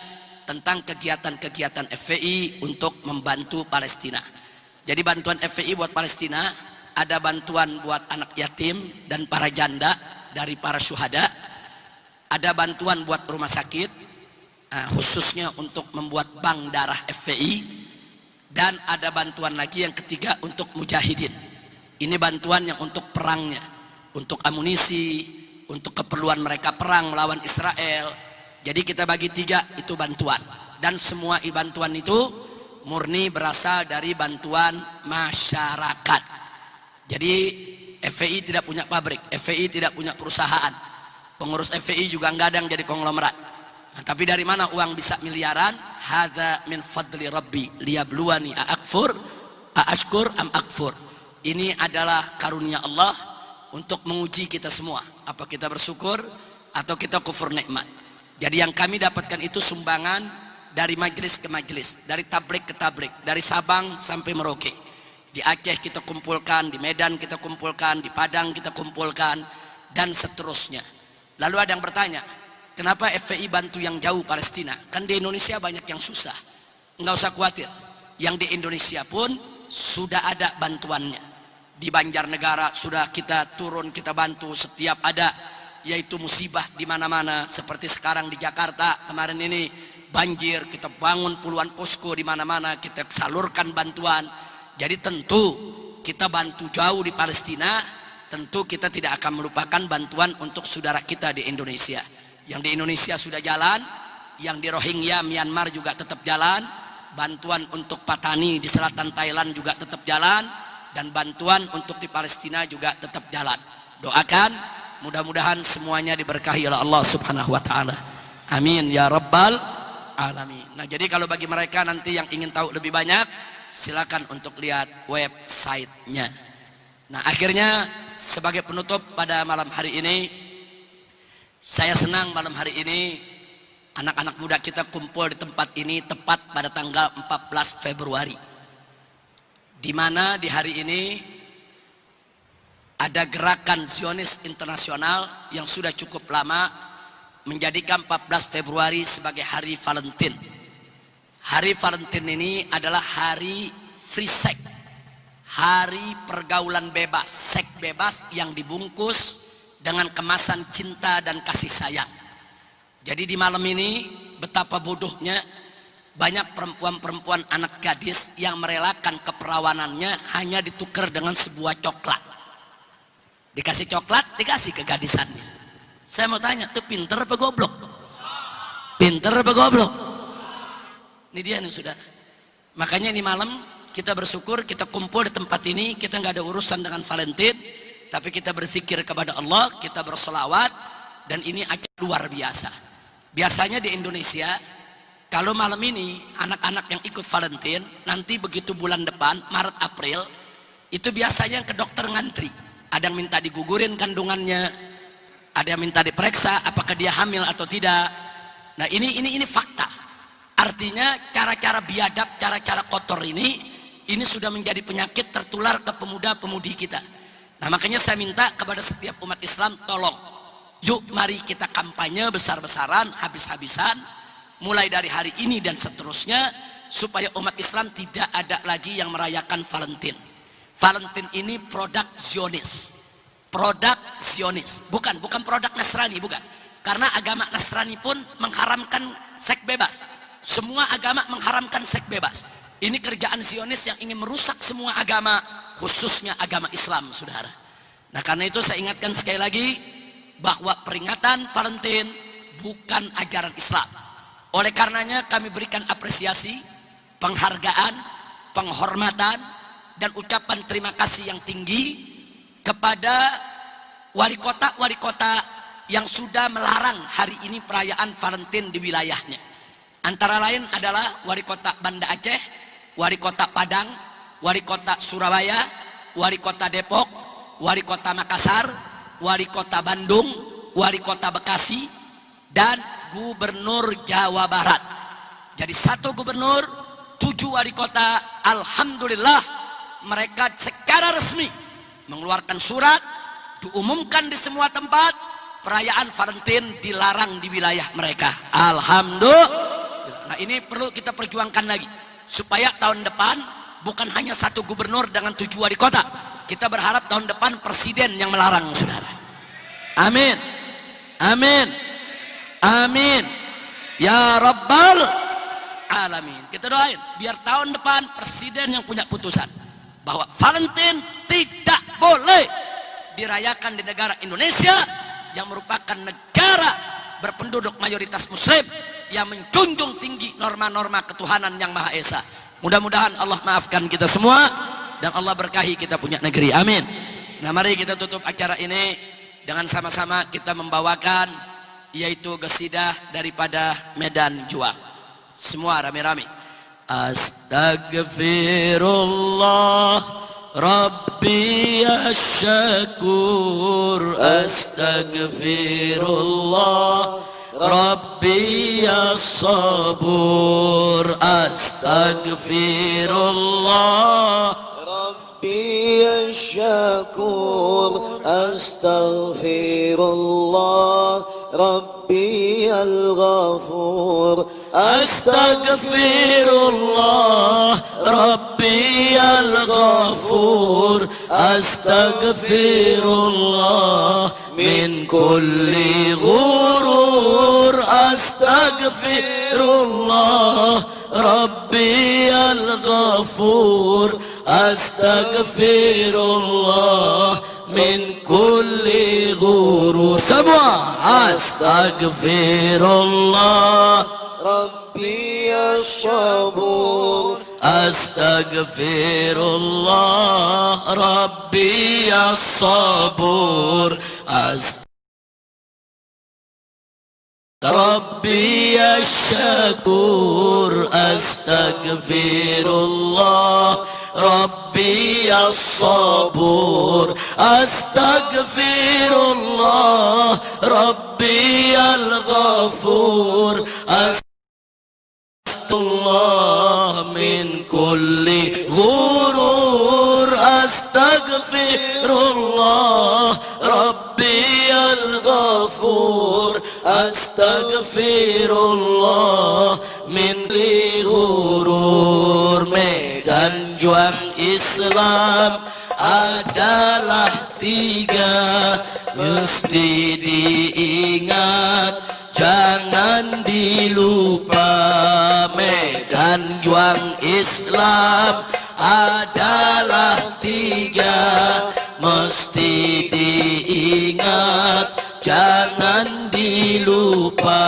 tentang kegiatan-kegiatan FPI untuk membantu Palestina. Jadi bantuan FPI buat Palestina, ada bantuan buat anak yatim dan para janda dari para syuhada, ada bantuan buat rumah sakit, khususnya untuk membuat bank darah FPI, dan ada bantuan lagi yang ketiga untuk mujahidin. Ini bantuan yang untuk perangnya, untuk amunisi, untuk keperluan mereka perang melawan Israel. Jadi kita bagi 3 itu bantuan, dan semua bantuan itu murni berasal dari bantuan masyarakat. Jadi FPI tidak punya pabrik, FPI tidak punya perusahaan, pengurus FPI juga nggak ada yang jadi konglomerat. Nah, tapi dari mana uang bisa miliaran? Hadza min fadli rabbi liyabluwani aashkur am akfur. Ini adalah karunia Allah untuk menguji kita semua, apa kita bersyukur atau kita kufur nikmat. Jadi yang kami dapatkan itu sumbangan dari majelis ke majelis, dari tablik ke tablik, dari Sabang sampai Merauke. Di Aceh kita kumpulkan, di Medan kita kumpulkan, di Padang kita kumpulkan, dan seterusnya. Lalu ada yang bertanya, kenapa FPI bantu yang jauh Palestina? Kan di Indonesia banyak yang susah. Enggak usah khawatir, yang di Indonesia pun sudah ada bantuannya. Di Banjarnegara sudah kita turun, kita bantu setiap ada yaitu musibah di mana-mana, seperti sekarang di Jakarta kemarin ini banjir, kita bangun puluhan posko di mana-mana, kita salurkan bantuan. Jadi tentu kita bantu jauh di Palestina, tentu kita tidak akan melupakan bantuan untuk saudara kita di Indonesia. Yang di Indonesia sudah jalan, yang di Rohingya Myanmar juga tetap jalan, bantuan untuk Patani di selatan Thailand juga tetap jalan, dan bantuan untuk di Palestina juga tetap jalan. Doakan mudah-mudahan semuanya diberkahi oleh Allah Subhanahu wa taala. Amin ya rabbal alamin. Nah, jadi kalau bagi mereka nanti yang ingin tahu lebih banyak, silakan untuk lihat websitenya. Nah, akhirnya sebagai penutup pada malam hari ini, saya senang malam hari ini anak-anak muda kita kumpul di tempat ini tepat pada tanggal 14 Februari. Di mana di hari ini ada gerakan Zionis internasional yang sudah cukup lama menjadikan 14 Februari sebagai hari Valentine. Hari Valentine ini adalah hari free sex, hari pergaulan bebas, seks bebas yang dibungkus dengan kemasan cinta dan kasih sayang. Jadi di malam ini betapa bodohnya banyak perempuan-perempuan anak gadis yang merelakan keperawanannya hanya ditukar dengan sebuah coklat. Dikasih coklat, dikasih kegadisannya. Saya mau tanya, tuh pinter apa goblok? Pinter apa goblok? Ini dia nih sudah. Makanya ini malam kita bersyukur kita kumpul di tempat ini, kita nggak ada urusan dengan Valentine, tapi kita berzikir kepada Allah, kita bersolawat, dan ini acara luar biasa. Biasanya di Indonesia, kalau malam ini anak-anak yang ikut Valentine, nanti begitu bulan depan, Maret April, itu biasanya yang ke dokter ngantri. Ada yang minta digugurin kandungannya, ada yang minta diperiksa apakah dia hamil atau tidak. Nah ini fakta. Artinya cara-cara biadab, cara-cara kotor ini sudah menjadi penyakit tertular ke pemuda-pemudi kita. Nah makanya saya minta kepada setiap umat Islam, tolong, yuk mari kita kampanye besar-besaran, habis-habisan, mulai dari hari ini dan seterusnya, supaya umat Islam tidak ada lagi yang merayakan Valentine. Valentine ini produk Zionis, produk Zionis, bukan produk Nasrani, bukan. Karena agama Nasrani pun mengharamkan seks bebas. Semua agama mengharamkan seks bebas. Ini kerjaan Zionis yang ingin merusak semua agama, khususnya agama Islam, saudara. Nah karena itu saya ingatkan sekali lagi bahwa peringatan Valentine bukan ajaran Islam. Oleh karenanya kami berikan apresiasi, penghargaan, penghormatan, dan ucapan terima kasih yang tinggi kepada wali kota yang sudah melarang hari ini perayaan Valentine di wilayahnya. Antara lain adalah wali kota Banda Aceh, wali kota Padang, wali kota Surabaya, wali kota Depok, wali kota Makassar, wali kota Bandung, wali kota Bekasi, dan gubernur Jawa Barat. Jadi 1 gubernur, 7 wali kota. Alhamdulillah mereka secara resmi mengeluarkan surat, diumumkan di semua tempat, perayaan Valentine dilarang di wilayah mereka. Alhamdulillah. Nah ini perlu kita perjuangkan lagi, supaya tahun depan bukan hanya 1 gubernur dengan 7 wali kota. Kita berharap tahun depan presiden yang melarang, saudara. Amin, amin, amin, ya Rabbal Alamin. Kita doain biar tahun depan presiden yang punya putusan bahwa Valentine tidak boleh dirayakan di negara Indonesia yang merupakan negara berpenduduk mayoritas muslim yang menjunjung tinggi norma-norma ketuhanan yang Maha Esa. Mudah-mudahan Allah maafkan kita semua dan Allah berkahi kita punya negeri. Amin. Nah mari kita tutup acara ini dengan sama-sama kita membawakan yaitu qasidah daripada Medan Juang. Semua rame-rame. Astaghfirullah Rabbi asyakur, astaghfirullah Rabbi as-sabur, astaghfirullah ربي الشكور أستغفر الله ربي الغفور أستغفر الله ربي الغفور أستغفر الله من كل غرور أستغفر الله ربي الغفور أستغفر الله من كل غرور. Semua أستغفر الله ربي الصبور أستغفر الله ربي الصبور ربي الشكور أستغفر الله ربي الصبور أستغفر الله ربي الغفور الله من كل غرور أستغفر الله ربي الغفور أستغفر الله من كل غرور. Medan juang Islam adalah tiga, mesti diingat, jangan dilupa. Medan juang Islam adalah tiga, mesti diingat, jangan dilupa.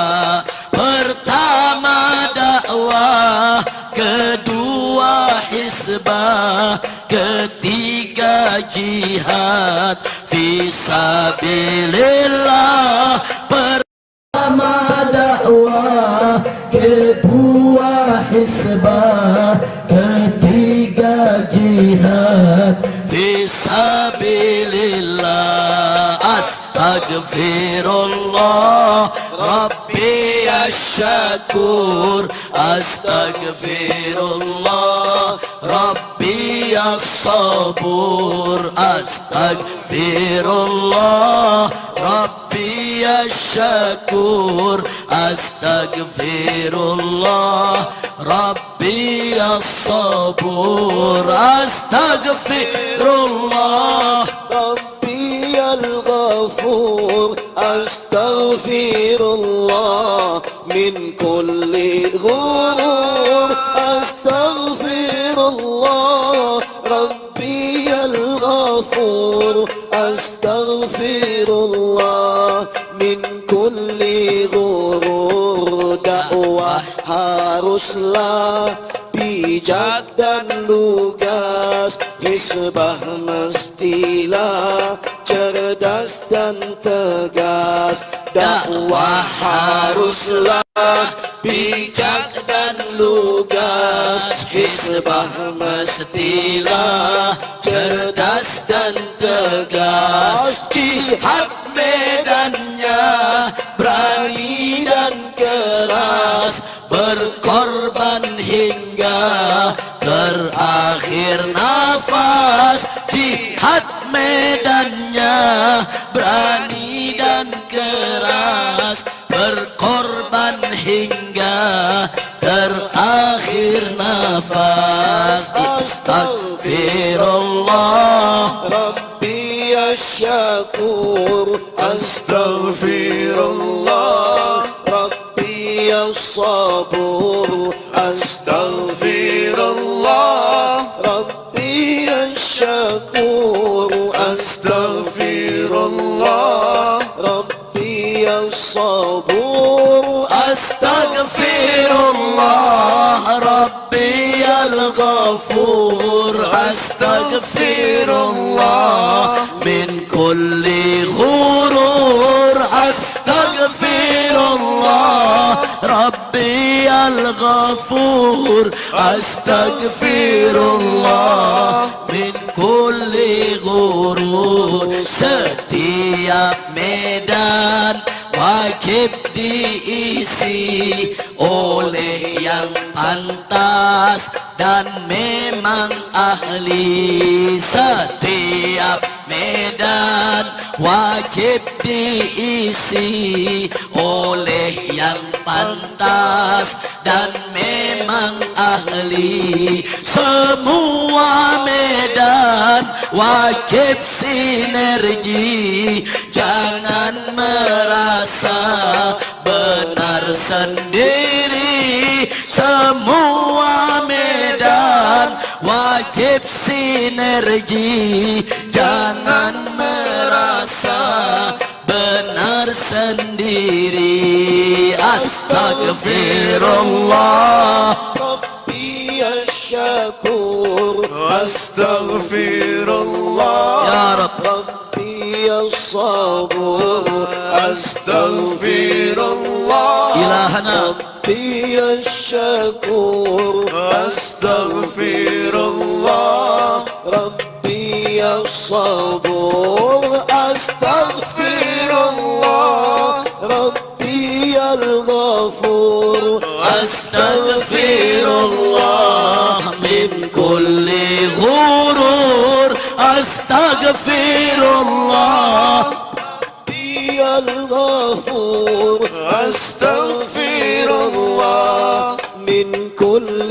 Pertama dakwah, kedua hisbah, ketiga jihad fisabilillah. Pertama dakwah, kedua hisbah, ketiga jihad fisabilillah. Astaghfirullah Rabbi asyakur, astaghfirullah Rabbi as-sabur, astaghfirullah Rabbi asyakur, astaghfirullah Rabbi as-sabur, astaghfirullah ربي الغفور أستغفر الله من كل غرور أستغفر الله ربي الغفور أستغفر الله من كل غرور. Dakwah haruslah bijak dan lugas, hisbah mestilah cerdas dan tegas. Dakwah haruslah bijak dan lugas, hisbah mestilah cerdas dan tegas. Jihad medannya berani dan keras, berkorban hingga terakhir nafas. Jihad medannya berani dan keras, berkorban hingga terakhir nafas. Astaghfirullah Rabbi asyakur, astaghfirullah Rabbi as-sabur, astaghfirullah Rabbi asyakur, astaghfirullah Rabbi as-sabur, astaghfirullah Rabbi al-ghafur, astaghfirullah min kulli ghurur, astaghfirullah Rabbi al-ghafur, astaghfirullah min kulli ghurur. Setiap medan wajib diisi oleh yang pantas dan memang ahli. Setiap medan wajib diisi oleh yang pantas dan memang ahli. Semua medan wajib sinergi, jangan merasa benar sendiri. Semua medan wajib sinergi, jangan merasa benar sendiri. Astaghfirullah Rabbi asyakur, astaghfirullah ya Rabbi as-sabur, astaghfirullah ilaha إلهنا ربي الشكور أستغفر الله ربي الصبور أستغفر الله ربي الغفور أستغفر الله من كل غرور أستغفر الله ربي الغفور أستغفر الله من كل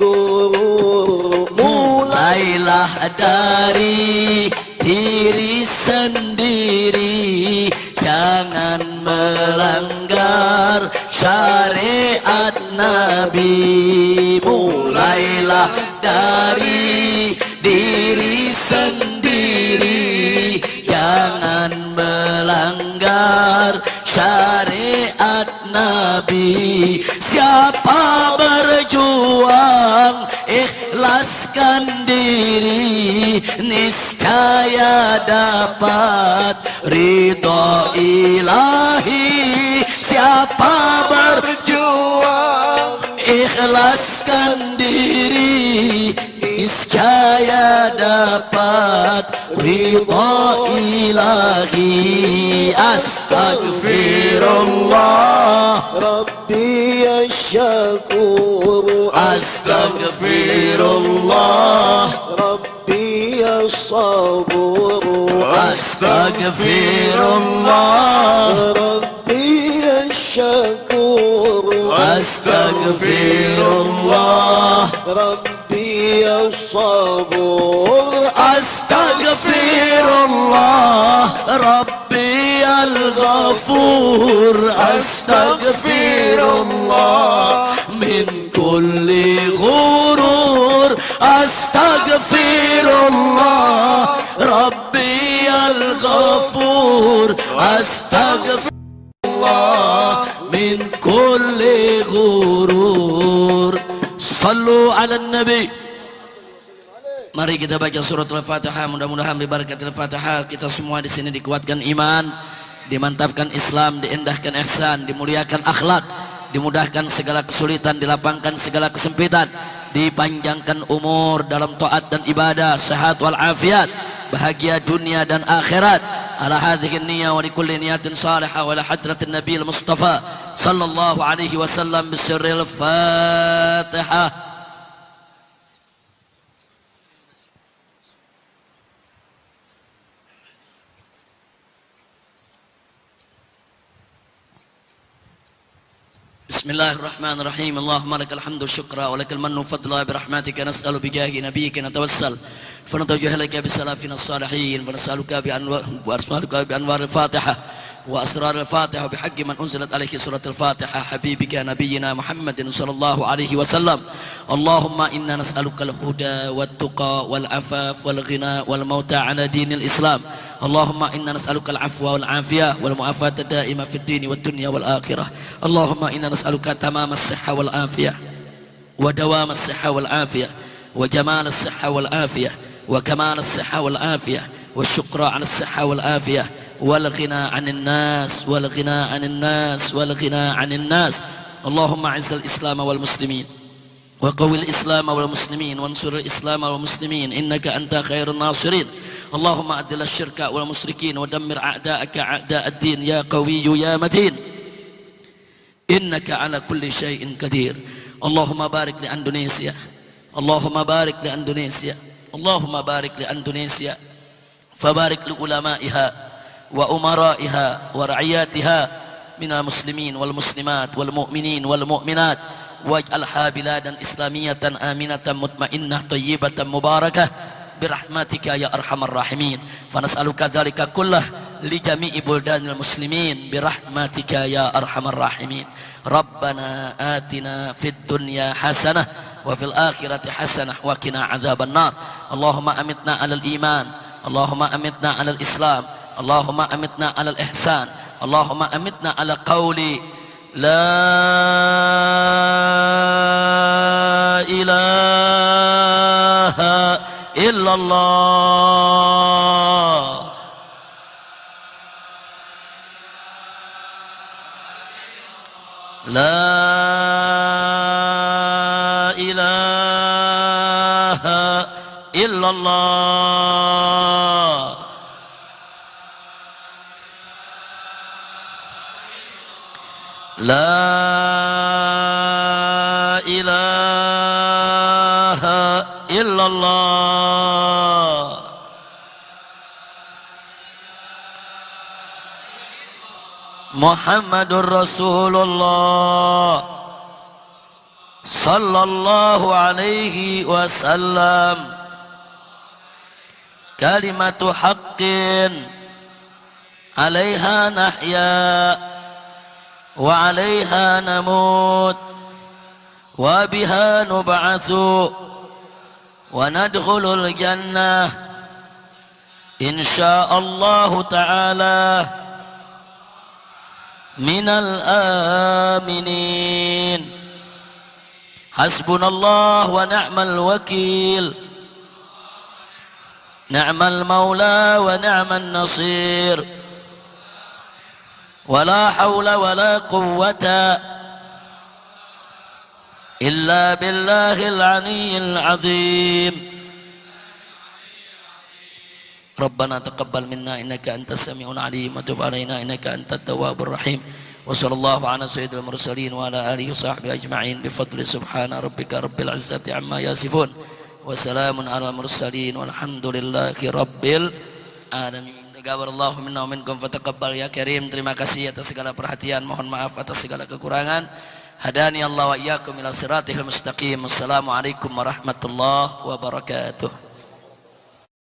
غرور mulailah dari diri sendiri, jangan melanggar syariat Nabi. Mulailah dari diri sendiri, jangan melanggar syariat Nabi. Siapa berjuang ikhlaskan diri, niscaya dapat ridha ilahi. Siapa berjuang ikhlaskan diri, niscaya dapat ridha ilahi. Astaghfirullah ربي الشكور Astaghfirullah ربي الصبور Astaghfirullah ربي الشكور Astaghfirullah ربي الصبور Astaghfirullah Rabbi al-Ghafur Astaghfirullah min kulli ghurur Astaghfirullah Rabbi al-Ghafur Astaghfirullah min kulli ghurur. Sallu ala nabi. Mari kita baca surat Al-Fatihah. Mudah-mudahan berberkatil Fatihah kita semua di sini dikuatkan iman, dimantapkan Islam, diindahkan ihsan, dimuliakan akhlak, dimudahkan segala kesulitan, dilapangkan segala kesempitan, dipanjangkan umur dalam taat dan ibadah, sehat wal afiat, bahagia dunia dan akhirat. Ala hadhihi niyyah wa likulli niyatin salihah wa la hadratin nabiyil mustafa sallallahu alaihi wasallam bisirril Fatihah. بسم الله الرحمن الرحيم اللهم لك الحمد والشكر ولك المن والفضل برحمتك نسأل بجاه نبيك نتوسل فنتوجه لك بسلافنا الصالحين فنسألك بأنوار الفاتحة وأسرار الفاتحة وبحق من أنزلت عليك سورة الفاتحة حبيبك نبينا محمد صلى الله عليه وسلم. اللهم إنا نسألك الهدى والتقى والعفاف والغنى والموت على دين الإسلام. اللهم إنا نسألك العفو والعافية والمعافاة الدائمة في الدين والدنيا والآخرة. اللهم إنا نسألك تمام الصحة والعافية ودوام الصحة والعافية وجمال الصحة والعافية وكمال الصحة والعافية والشكر على الصحة والعافية والغنى عن الناس والغنى عن الناس والغنى عن الناس. اللهم أعز الإسلام والمسلمين وقوي الإسلام والمسلمين وانصر الإسلام والمسلمين إنك أنت خير الناصرين. اللهم أذل الشرك والمشركين ودمر أعداءك أعداء الدين يا قوي يا متين إنك على كل شيء قدير. اللهم بارك لأندونيسيا اللهم بارك لأندونيسيا اللهم بارك لأندونيسيا فبارك لعلمائها وأمرائها ورعياتها من المسلمين والمسلمات والمؤمنين والمؤمنات واجعلها بلادا إسلامية آمنة مطمئنة طيبة مباركة برحمتك يا أرحم الراحمين. فنسألك ذلك كله لجميع بلدان المسلمين برحمتك يا أرحم الراحمين. ربنا آتنا في الدنيا حسنة وفي الآخرة حسنة وقنا عذاب النار. اللهم أمتنا على الإيمان اللهم أمتنا على الإسلام اللهم أمتنا على الإحسان اللهم أمتنا على قول لا إله إلا الله. La ilaha illallah. La ilaha illallah. Muhammadur Rasulullah sallallahu alaihi wasallam. Kalimatu haqqin 'alaiha nahya wa 'alaiha namut wa biha nub'atsu wa nadkhulul jannah insyaallah ta'ala minal aminin. Hasbunallah wa ni'mal wakil, ni'mal maula wa ni'man nasir, wala hawla wala quwwata illa billahil aliyyil azim. Rabbana taqabbal minna innaka antas samiul alim wa tub alaina innaka antat tawwabur rahim. Wa sallallahu ala sayyidil mursalin wa ala alihi wa sahbihi ajma'in bi fadli subhana rabbika rabbil izzati amma yasifun wa salamun ala mursalin walhamdulillahi rabbil alamin. Taqabbalallahu minna wa minkum fataqabbal ya karim. Terima kasih atas segala perhatian, mohon maaf atas segala kekurangan. Hadani Allah wa iyyakum ila siratil mustaqim. Assalamualaikum warahmatullahi wabarakatuh.